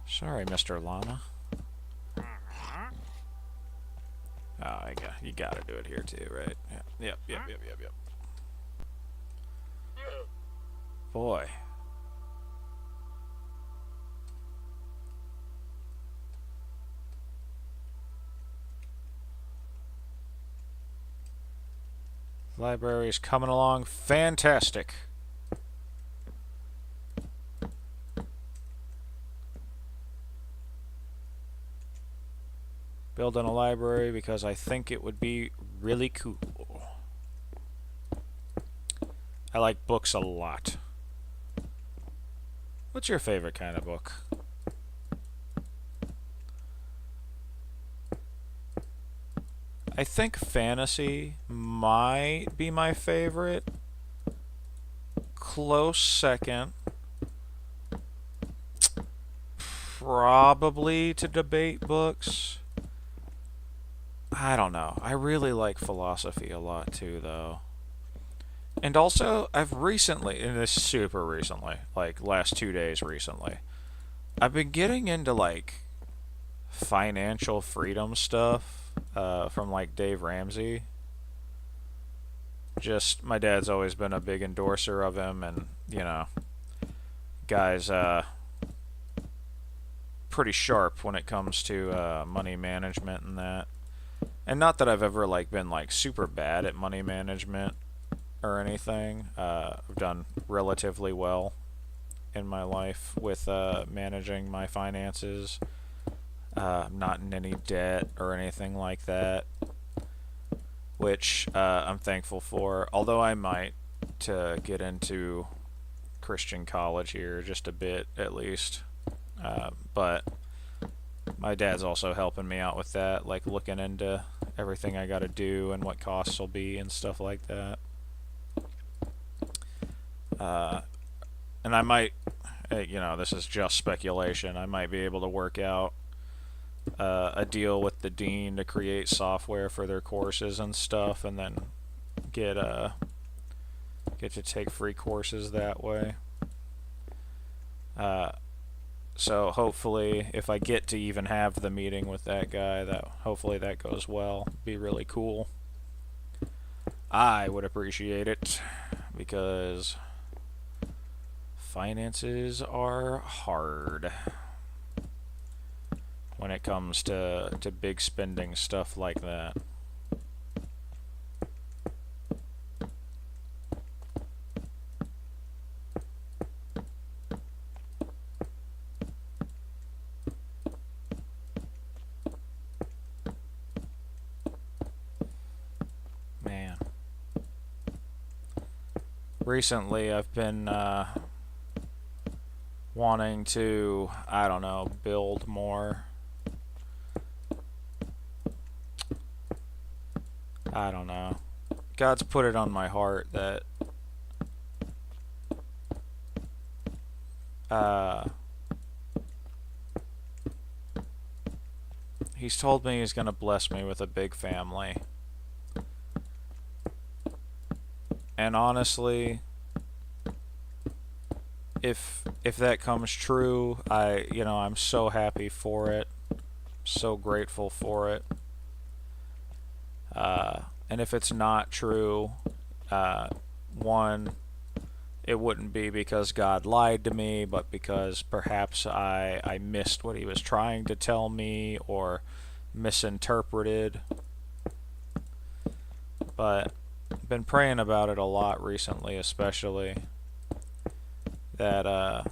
Sorry, Mr. Llama. Oh, you gotta do it here too, right? Yeah. Yep. Boy. Library's coming along fantastic. Building a library because I think it would be really cool. I like books a lot. What's your favorite kind of book? I think fantasy might be my favorite. Close second. Probably to debate books. I don't know. I really like philosophy a lot too, though. And also, I've recently, and this is super recently, like last 2 days recently, I've been getting into like financial freedom stuff from like Dave Ramsey. Just, my dad's always been a big endorser of him, and, you know, guy's pretty sharp when it comes to money management and that. And not that I've ever like been like super bad at money management or anything. I've done relatively well in my life with managing my finances. I'm not in any debt or anything like that, which I'm thankful for. Although I might to get into Christian college here just a bit at least. But my dad's also helping me out with that, like looking into everything I got to do and what costs will be and stuff like that. And I might, you know, this is just speculation, I might be able to work out a deal with the dean to create software for their courses and stuff, and then get to take free courses that way. So hopefully, if I get to even have the meeting with that guy, that hopefully that goes well. Be really cool. I would appreciate it because finances are hard when it comes to big spending stuff like that. Man. Recently I've been wanting to, I don't know, build more. I don't know. God's put it on my heart that He's told me he's going to bless me with a big family. And honestly, if that comes true, I'm so happy for it. So grateful for it. And if it's not true, one, it wouldn't be because God lied to me, but because perhaps I missed what he was trying to tell me or misinterpreted. But I've been praying about it a lot recently, especially that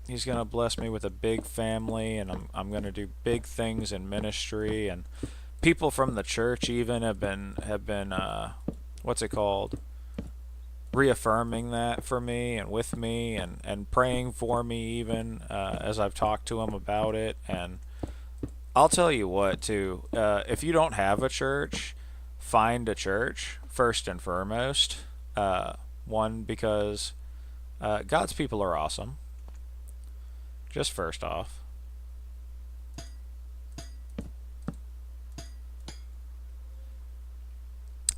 he's going to bless me with a big family, and I'm going to do big things in ministry, and people from the church even have been what's it called, reaffirming that for me and with me and praying for me even as I've talked to them about it. And I'll tell you what too, if you don't have a church, find a church first and foremost. One, because God's people are awesome, just first off.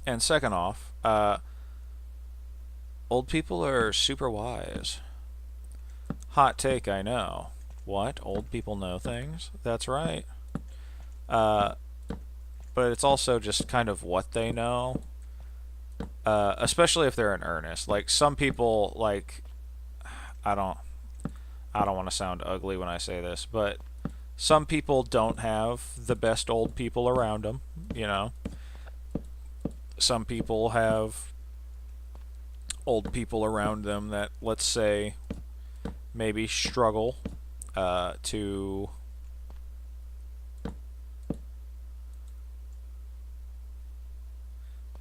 And second off, old people are super wise. Hot take, I know. What? Old people know things? That's right. But it's also just kind of what they know. Especially if they're in earnest. Like some people, like, I don't want to sound ugly when I say this, but some people don't have the best old people around them, you know. some people have old people around them that, let's say, maybe struggle to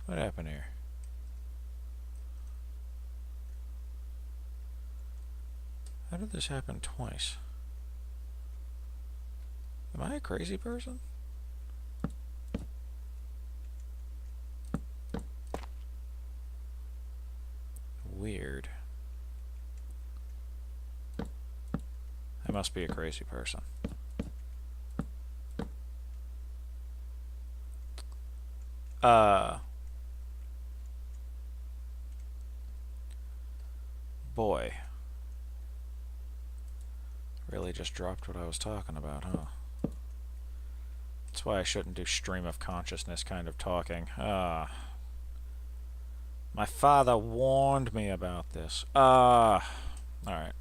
what happened here? How did this happen twice? Am I a crazy person? Weird. I must be a crazy person. Boy. Really just dropped what I was talking about, huh? That's why I shouldn't do stream of consciousness kind of talking. My father warned me about this. Alright.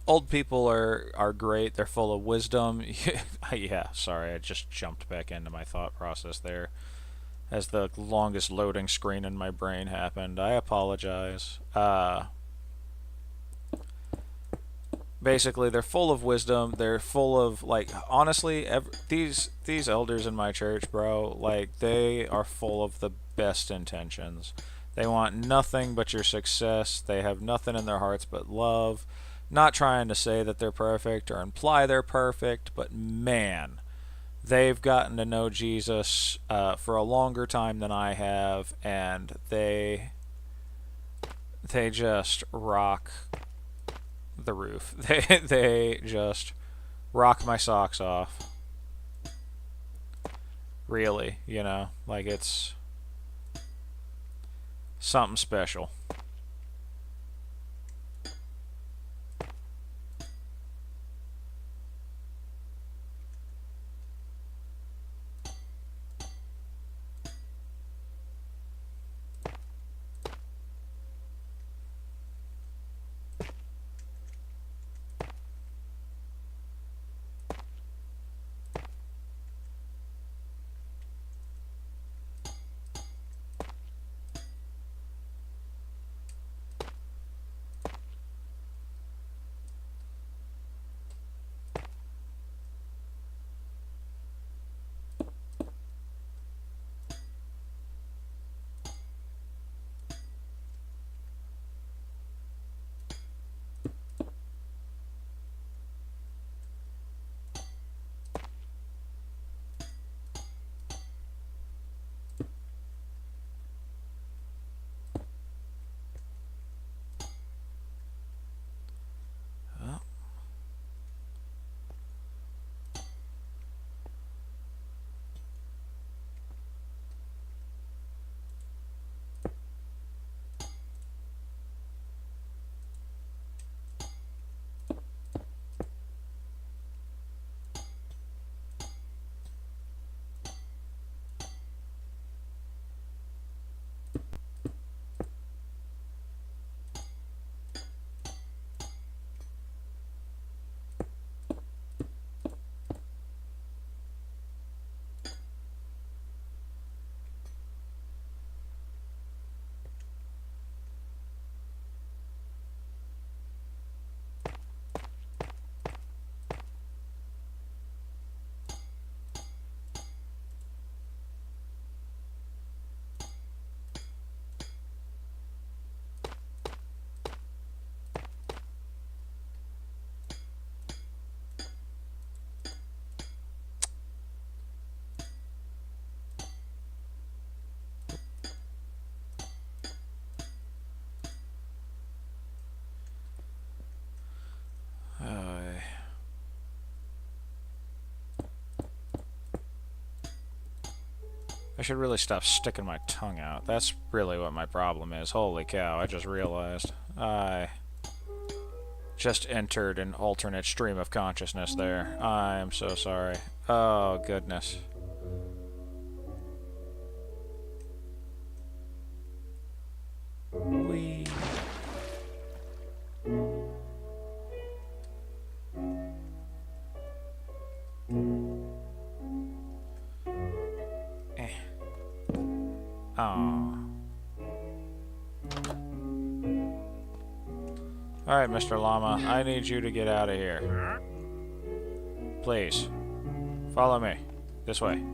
Old people are great. They're full of wisdom. Yeah, sorry, I just jumped back into my thought process there as the longest loading screen in my brain happened. I apologize. Basically, they're full of wisdom. They're full of, like, honestly, these elders in my church, bro, like, they are full of the best intentions. They want nothing but your success. They have nothing in their hearts but love. Not trying to say that they're perfect or imply they're perfect, but man, they've gotten to know Jesus for a longer time than I have, and they just rock the roof. They just rock my socks off. Really, you know, like it's something special. I should really stop sticking my tongue out. That's really what my problem is. Holy cow, I just realized. I just entered an alternate stream of consciousness there. I am so sorry. Oh, goodness. Whee. Aww. Alright, Mr. Llama, I need you to get out of here. Please. Follow me. This way.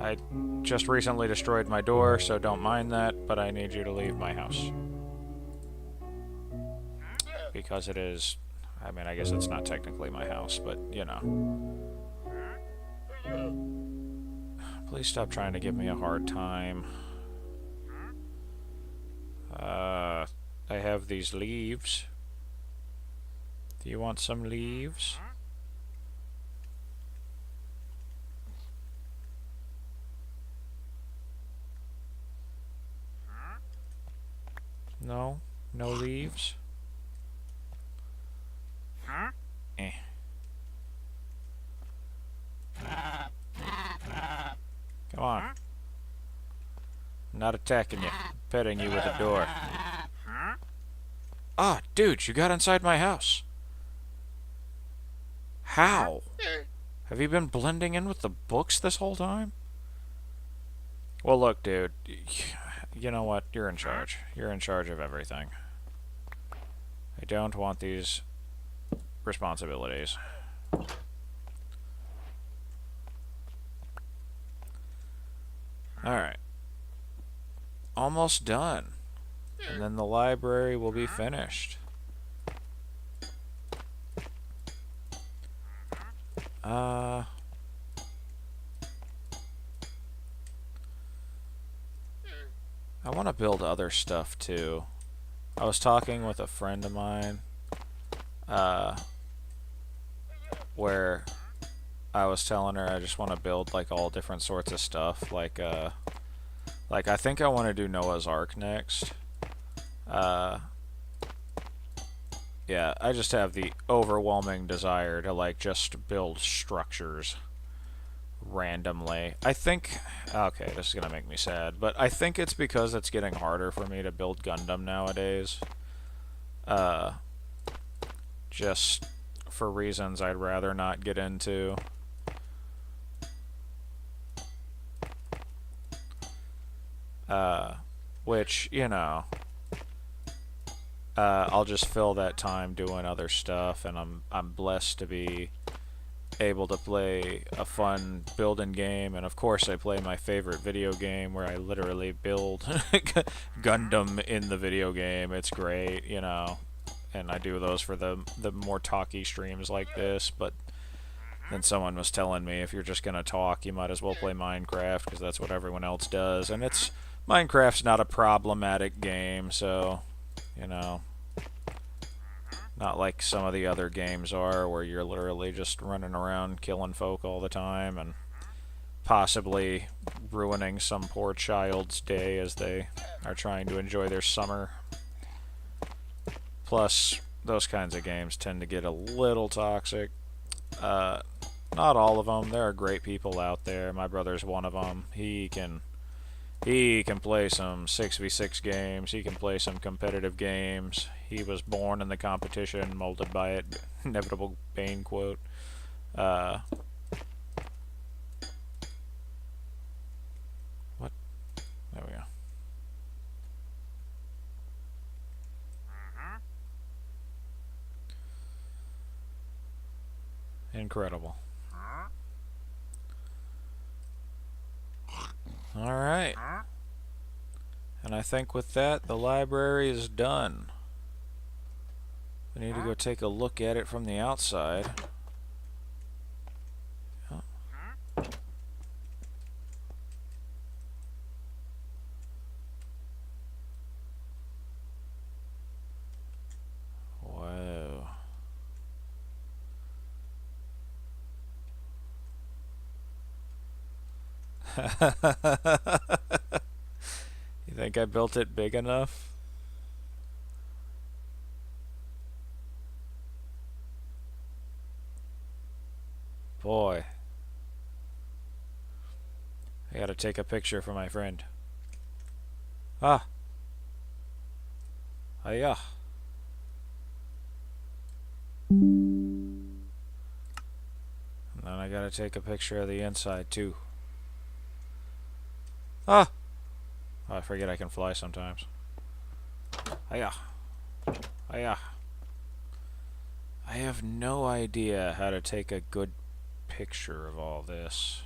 I just recently destroyed my door, so don't mind that, but I need you to leave my house. Because it is... I mean, I guess it's not technically my house, but, you know. Please stop trying to give me a hard time. I have these leaves. Do you want some leaves? No? No leaves? Eh. Come on. I'm not attacking you. I'm petting you with a door. Ah, dude, you got inside my house. How? Have you been blending in with the books this whole time? Well, look, dude. You know what? You're in charge. You're in charge of everything. I don't want these responsibilities. Alright. Almost done. And then the library will be finished. I want to build other stuff too. I was talking with a friend of mine, where I was telling her I just want to build like all different sorts of stuff. Like I think I want to do Noah's Ark next. Yeah, I just have the overwhelming desire to like just build structures randomly. I think, okay, this is gonna make me sad, but I think it's because it's getting harder for me to build Gundam nowadays. Just for reasons I'd rather not get into. Which, you know, I'll just fill that time doing other stuff, and I'm blessed to be able to play a fun building game, and of course I play my favorite video game where I literally build Gundam in the video game. It's great, you know, and I do those for the more talky streams like this, but then someone was telling me if you're just gonna talk, you might as well play Minecraft, because that's what everyone else does, and Minecraft's not a problematic game, so, you know, not like some of the other games are, where you're literally just running around killing folk all the time and possibly ruining some poor child's day as they are trying to enjoy their summer. Plus, those kinds of games tend to get a little toxic. Not all of them. There are great people out there. My brother's one of them. He can play some 6v6 games. He can play some competitive games. He was born in the competition, molded by it. Inevitable Bane quote. What? There we go. Incredible. Alright. And I think with that, the library is done. We need to go take a look at it from the outside. Whoa. You think I built it big enough? Boy, I gotta take a picture for my friend. Ah, hiya. And then I gotta take a picture of the inside too. Ah! Oh, I forget I can fly sometimes. Hiya. Hiya. I have no idea how to take a good picture of all this.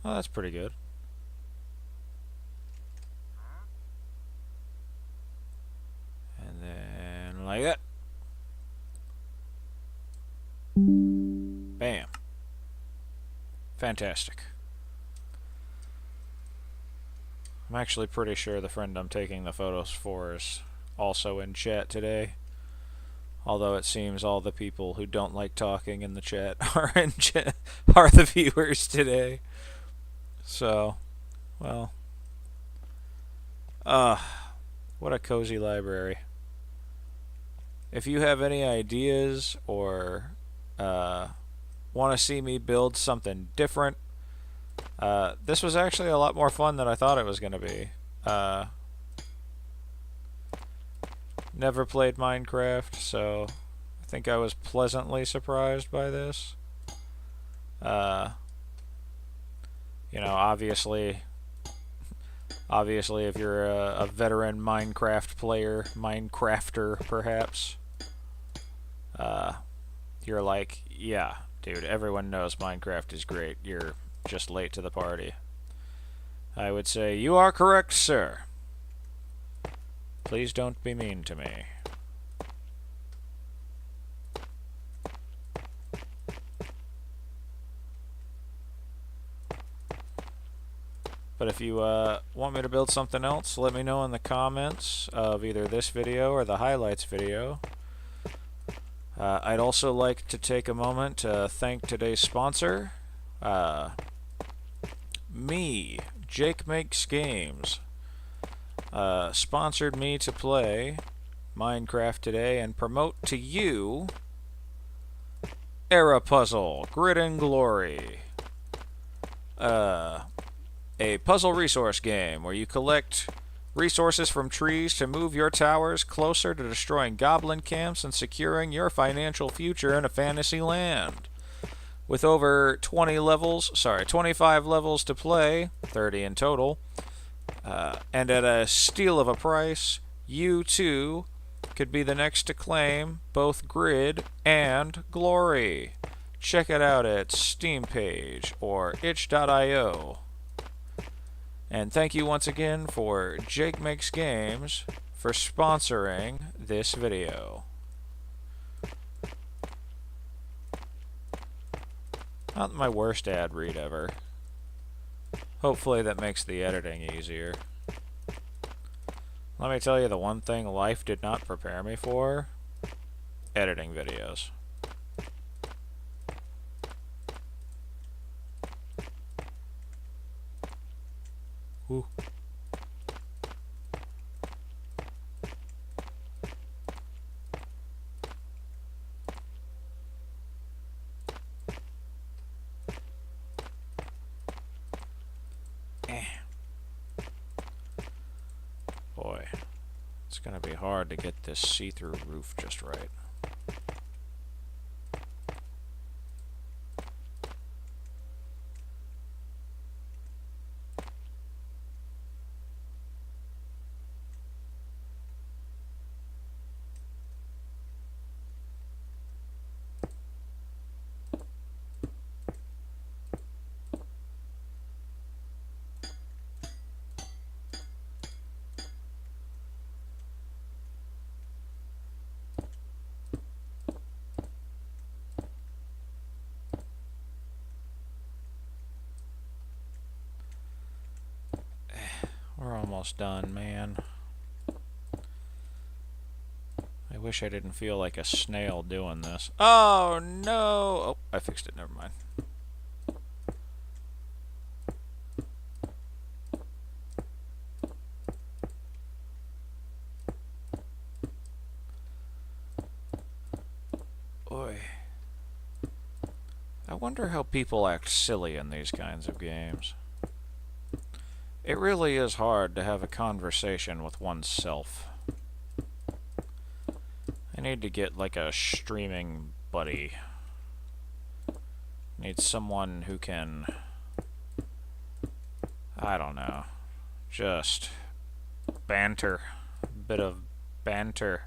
Oh, that's pretty good. And then like that. Bam. Fantastic. I'm actually pretty sure the friend I'm taking the photos for is also in chat today. Although it seems all the people who don't like talking in the chat are in chat, are the viewers today. So, well, uh, what a cozy library. If you have any ideas or want to see me build something different, this was actually a lot more fun than I thought it was going to be. Never played Minecraft, so I think I was pleasantly surprised by this. You know, obviously, if you're a veteran Minecraft player, Minecrafter perhaps, you're like, yeah, dude, everyone knows Minecraft is great. You're just late to the party. I would say, you are correct, sir. Please don't be mean to me. But if you want me to build something else, let me know in the comments of either this video or the highlights video. I'd also like to take a moment to thank today's sponsor, me, Jake Makes Games. Sponsored me to play Minecraft today and promote to you Era Puzzle, Grit and Glory. A puzzle resource game where you collect resources from trees to move your towers closer to destroying goblin camps and securing your financial future in a fantasy land. With over 25 levels to play, 30 in total, and at a steal of a price, you too could be the next to claim both Grid and Glory. Check it out at Steam page or itch.io. And thank you once again for Jake Makes Games for sponsoring this video. Not my worst ad read ever. Hopefully that makes the editing easier. Let me tell you the one thing life did not prepare me for: editing videos. Ooh. Boy, it's gonna be hard to get this see-through roof just right. We're almost done, man. I wish I didn't feel like a snail doing this. Oh, no! Oh, I fixed it. Never mind. Oy. I wonder how people act silly in these kinds of games. It really is hard to have a conversation with oneself. I need to get like a streaming buddy. Need someone who can, I don't know, just banter. A bit of banter.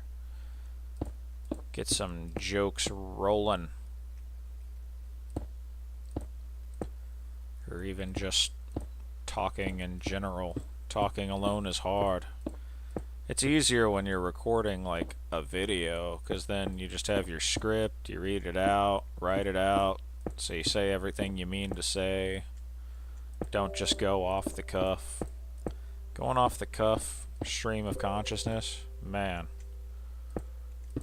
Get some jokes rolling. Or even just talking in general. Talking alone is hard. It's easier when you're recording like a video, because then you just have your script, you read it out, write it out, so you say everything you mean to say. Don't just go off the cuff. Going off the cuff, stream of consciousness, man.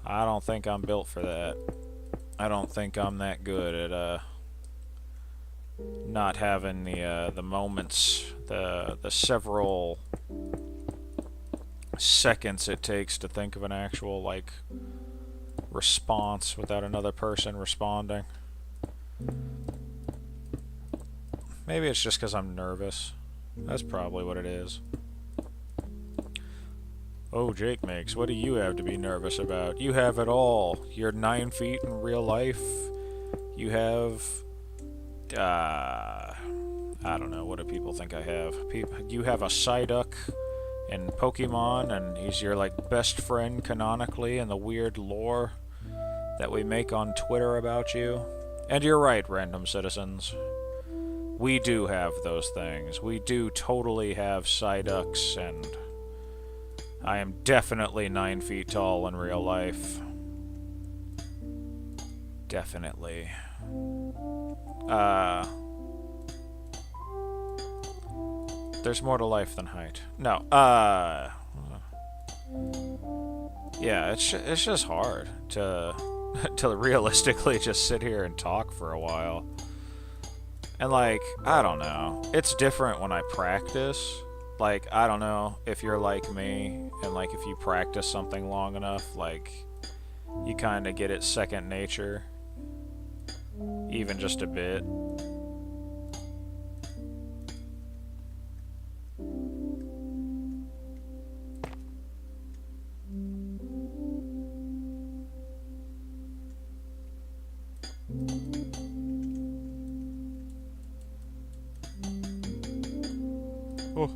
I don't think I'm built for that. I don't think I'm that good at not having the moments, the several seconds it takes to think of an actual like response without another person responding. Maybe it's just because I'm nervous. That's probably what it is. Oh, Jake makes, what do you have to be nervous about? You have it all. You're 9 feet in real life. You have I don't know, what do people think I have? You have a Psyduck in Pokemon, and he's your like best friend canonically in the weird lore that we make on Twitter about you. And you're right, random citizens. We do have those things. We do totally have Psyducks, and I am definitely 9 feet tall in real life. Definitely. There's more to life than height. No, yeah, it's just hard to to realistically just sit here and talk for a while. And like, I don't know. It's different when I practice. Like, I don't know if you're like me, and like if you practice something long enough, like you kind of get it second nature. Even just a bit. Oh.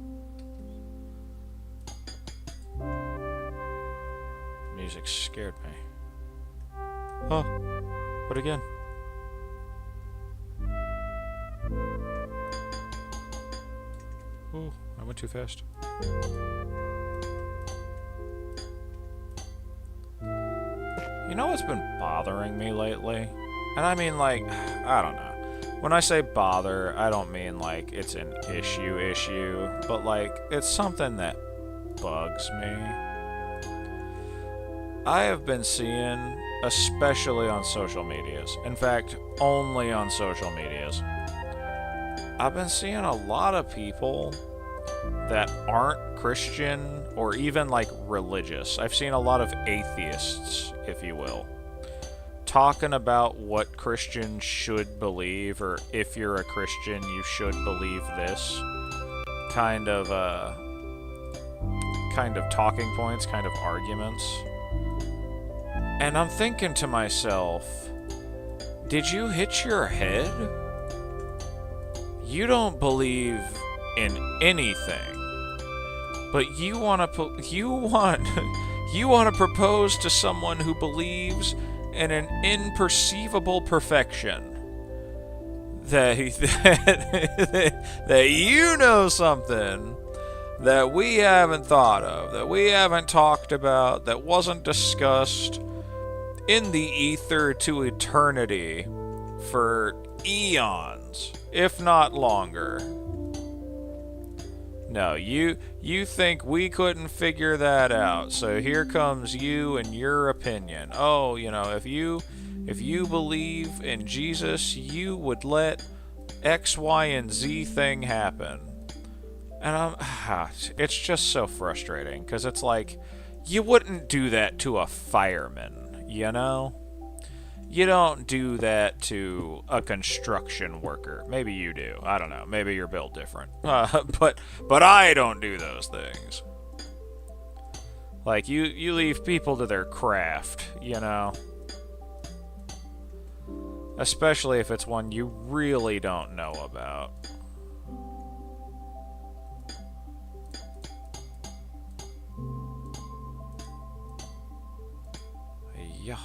Music scared me. Huh. What again? Oh, I went too fast. You know what's been bothering me lately? And I mean, like, I don't know. When I say bother, I don't mean like it's an issue, but like it's something that bugs me. I have been seeing, especially on social medias, in fact, only on social medias, I've been seeing a lot of people that aren't Christian or even like religious. I've seen a lot of atheists, if you will, talking about what Christians should believe, or if you're a Christian, you should believe this kind of talking points, kind of arguments. And I'm thinking to myself, did you hit your head? You don't believe in anything, but you want to propose to someone who believes in an imperceivable perfection that you know something that we haven't thought of, that we haven't talked about, that wasn't discussed in the ether to eternity for eons, if not longer. No, you think we couldn't figure that out. So here comes you and your opinion. Oh, if you believe in Jesus, you would let X, Y, and Z thing happen. And it's just so frustrating because it's like you wouldn't do that to a fireman, you know? You don't do that to a construction worker. Maybe you do. I don't know. Maybe you're built different. But I don't do those things. Like you leave people to their craft, you know. Especially if it's one you really don't know about. Yeah.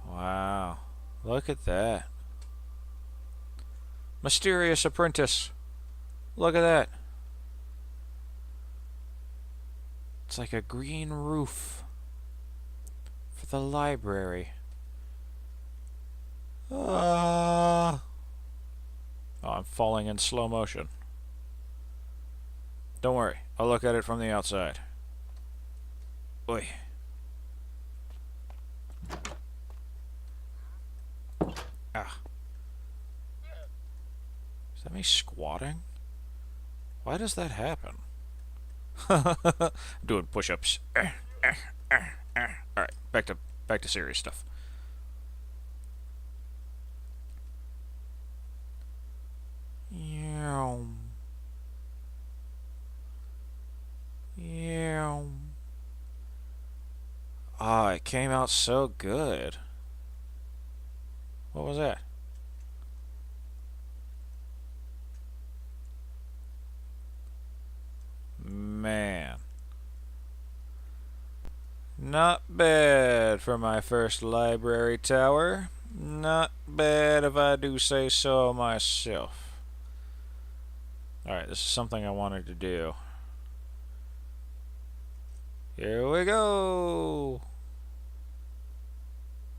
Wow. Look at that. Mysterious apprentice. Look at that. It's like a green roof for the library. Oh, I'm falling in slow motion. Don't worry. I'll look at it from the outside. Oi. Ah. Is that me squatting? Why does that happen? Doing push-ups. Alright, back to serious stuff. Yeah. Yeah. Ah, it came out so good. What was that? Man. Not bad for my first library tower. Not bad if I do say so myself. Alright, this is something I wanted to do. Here we go!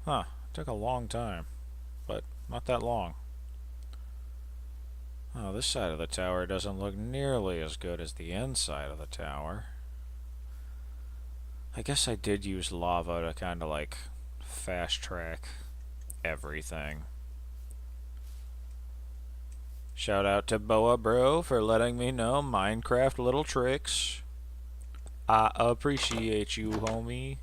Huh, took a long time, but not that long. Oh, this side of the tower doesn't look nearly as good as the inside of the tower. I guess I did use lava to kind of like fast track everything. Shout out to Boa Bro for letting me know Minecraft little tricks. I appreciate you, homie.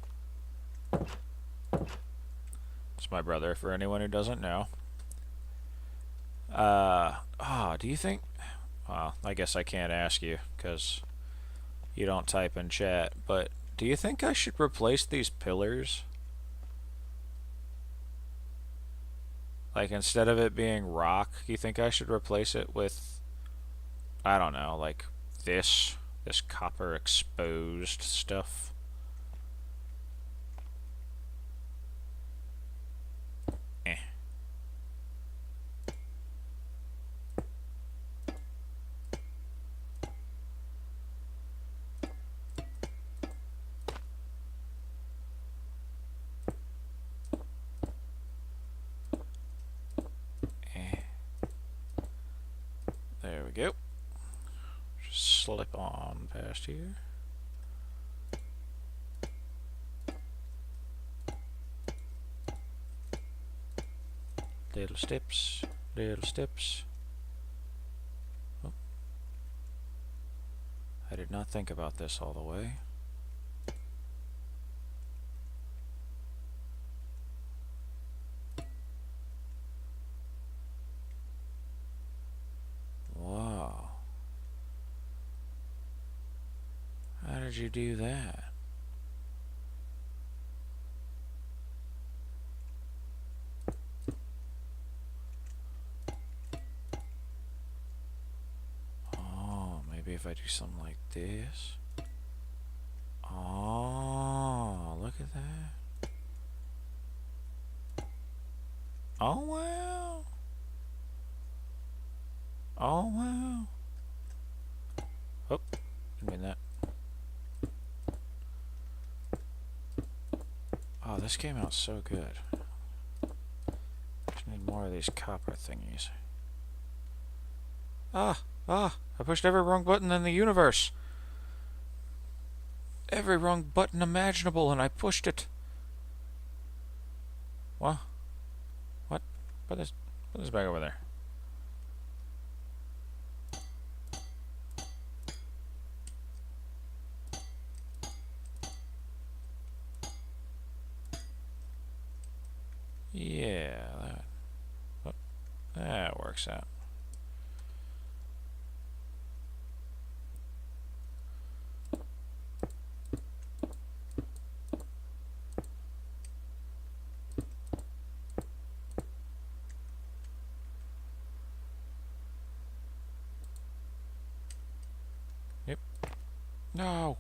It's my brother, for anyone who doesn't know. Do you think... Well, I guess I can't ask you, because you don't type in chat, but do you think I should replace these pillars? Like, instead of it being rock, you think I should replace it with, I don't know, like this copper exposed stuff? Eh. There we go. Just slip on past here. Little steps, little steps. Oh. I did not think about this all the way. Wow. How did you do that? Maybe if I do something like this. Oh, look at that. Oh, wow. Oh, wow. Oh, didn't mean that. Oh, this came out so good. Just need more more of these copper thingies. I pushed every wrong button in the universe. Every wrong button imaginable, and I pushed it. What? What? Put this back over there. Yeah, that works out. Yep. No.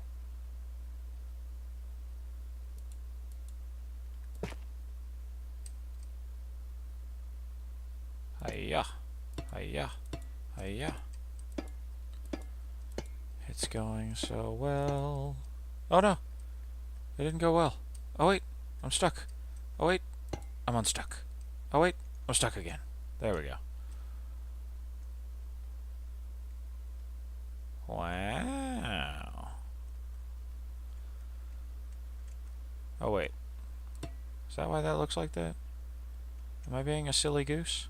Hiya. Hiya. Hiya. It's going so well. Oh no! It didn't go well. Oh wait, I'm stuck. Oh wait, I'm unstuck. Oh wait, I'm stuck again. There we go. Wow. Oh wait. Is that why that looks like that? Am I being a silly goose?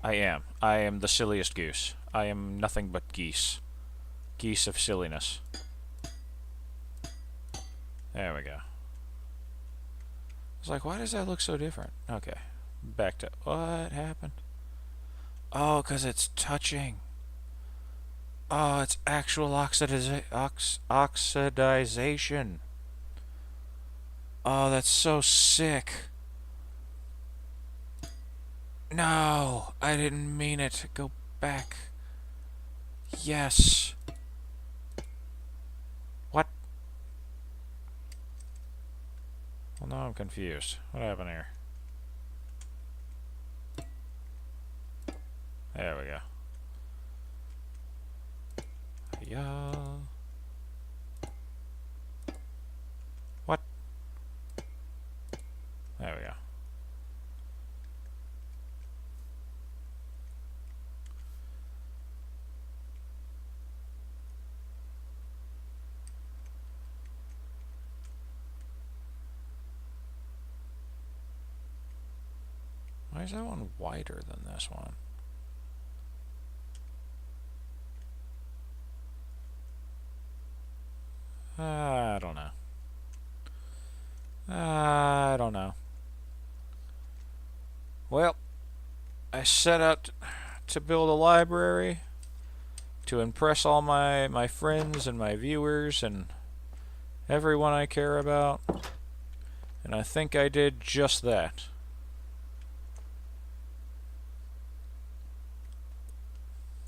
I am. I am the silliest goose. I am nothing but geese. Geese of silliness. There we go. I was like, why does that look so different? Okay. Back to... What happened? Oh, because it's touching. Oh, it's actual oxidization. Oh, that's so sick. No, I didn't mean it. Go back. Yes. What? Well, now I'm confused. What happened here? There we go. Yeah. What? There we go. Why is that one wider than this one? I don't know. I don't know. Well, I set out to build a library to impress all my friends and my viewers and everyone I care about. And I think I did just that.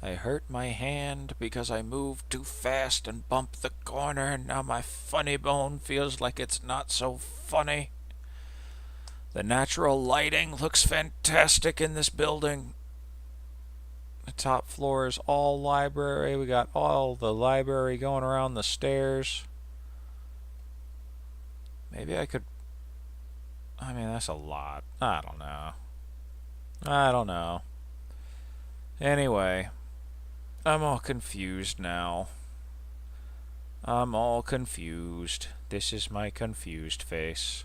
I hurt my hand because I moved too fast and bumped the corner, and now my funny bone feels like it's not so funny. The natural lighting looks fantastic in this building. The top floor is all library. We got all the library going around the stairs. Maybe I could... I mean, that's a lot. I don't know. I don't know. Anyway... I'm all confused now. I'm all confused. This is my confused face.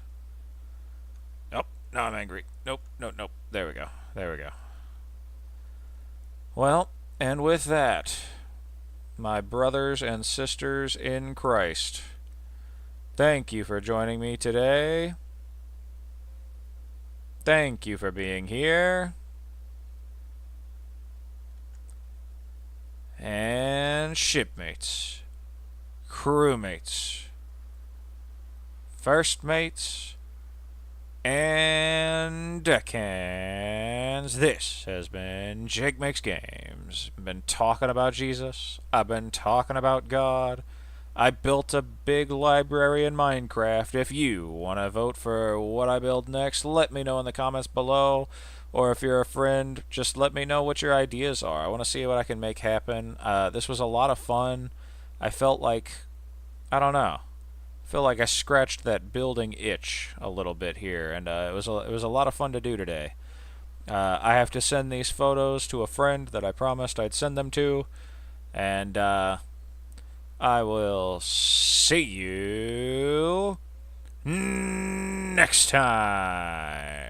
Nope, now I'm angry. Nope, nope, nope. There we go. There we go. Well, and with that, my brothers and sisters in Christ, thank you for joining me today. Thank you for being here. And shipmates, crewmates, first mates, and deckhands. This has been Jake Makes Games. I've been talking about Jesus. I've been talking about God. I built a big library in Minecraft. If you want to vote for what I build next, let me know in the comments below. Or if you're a friend, just let me know what your ideas are. I want to see what I can make happen. This was a lot of fun. I felt like, I don't know, I feel like I scratched that building itch a little bit here, and it was a lot of fun to do today. I have to send these photos to a friend that I promised I'd send them to, and I will see you next time.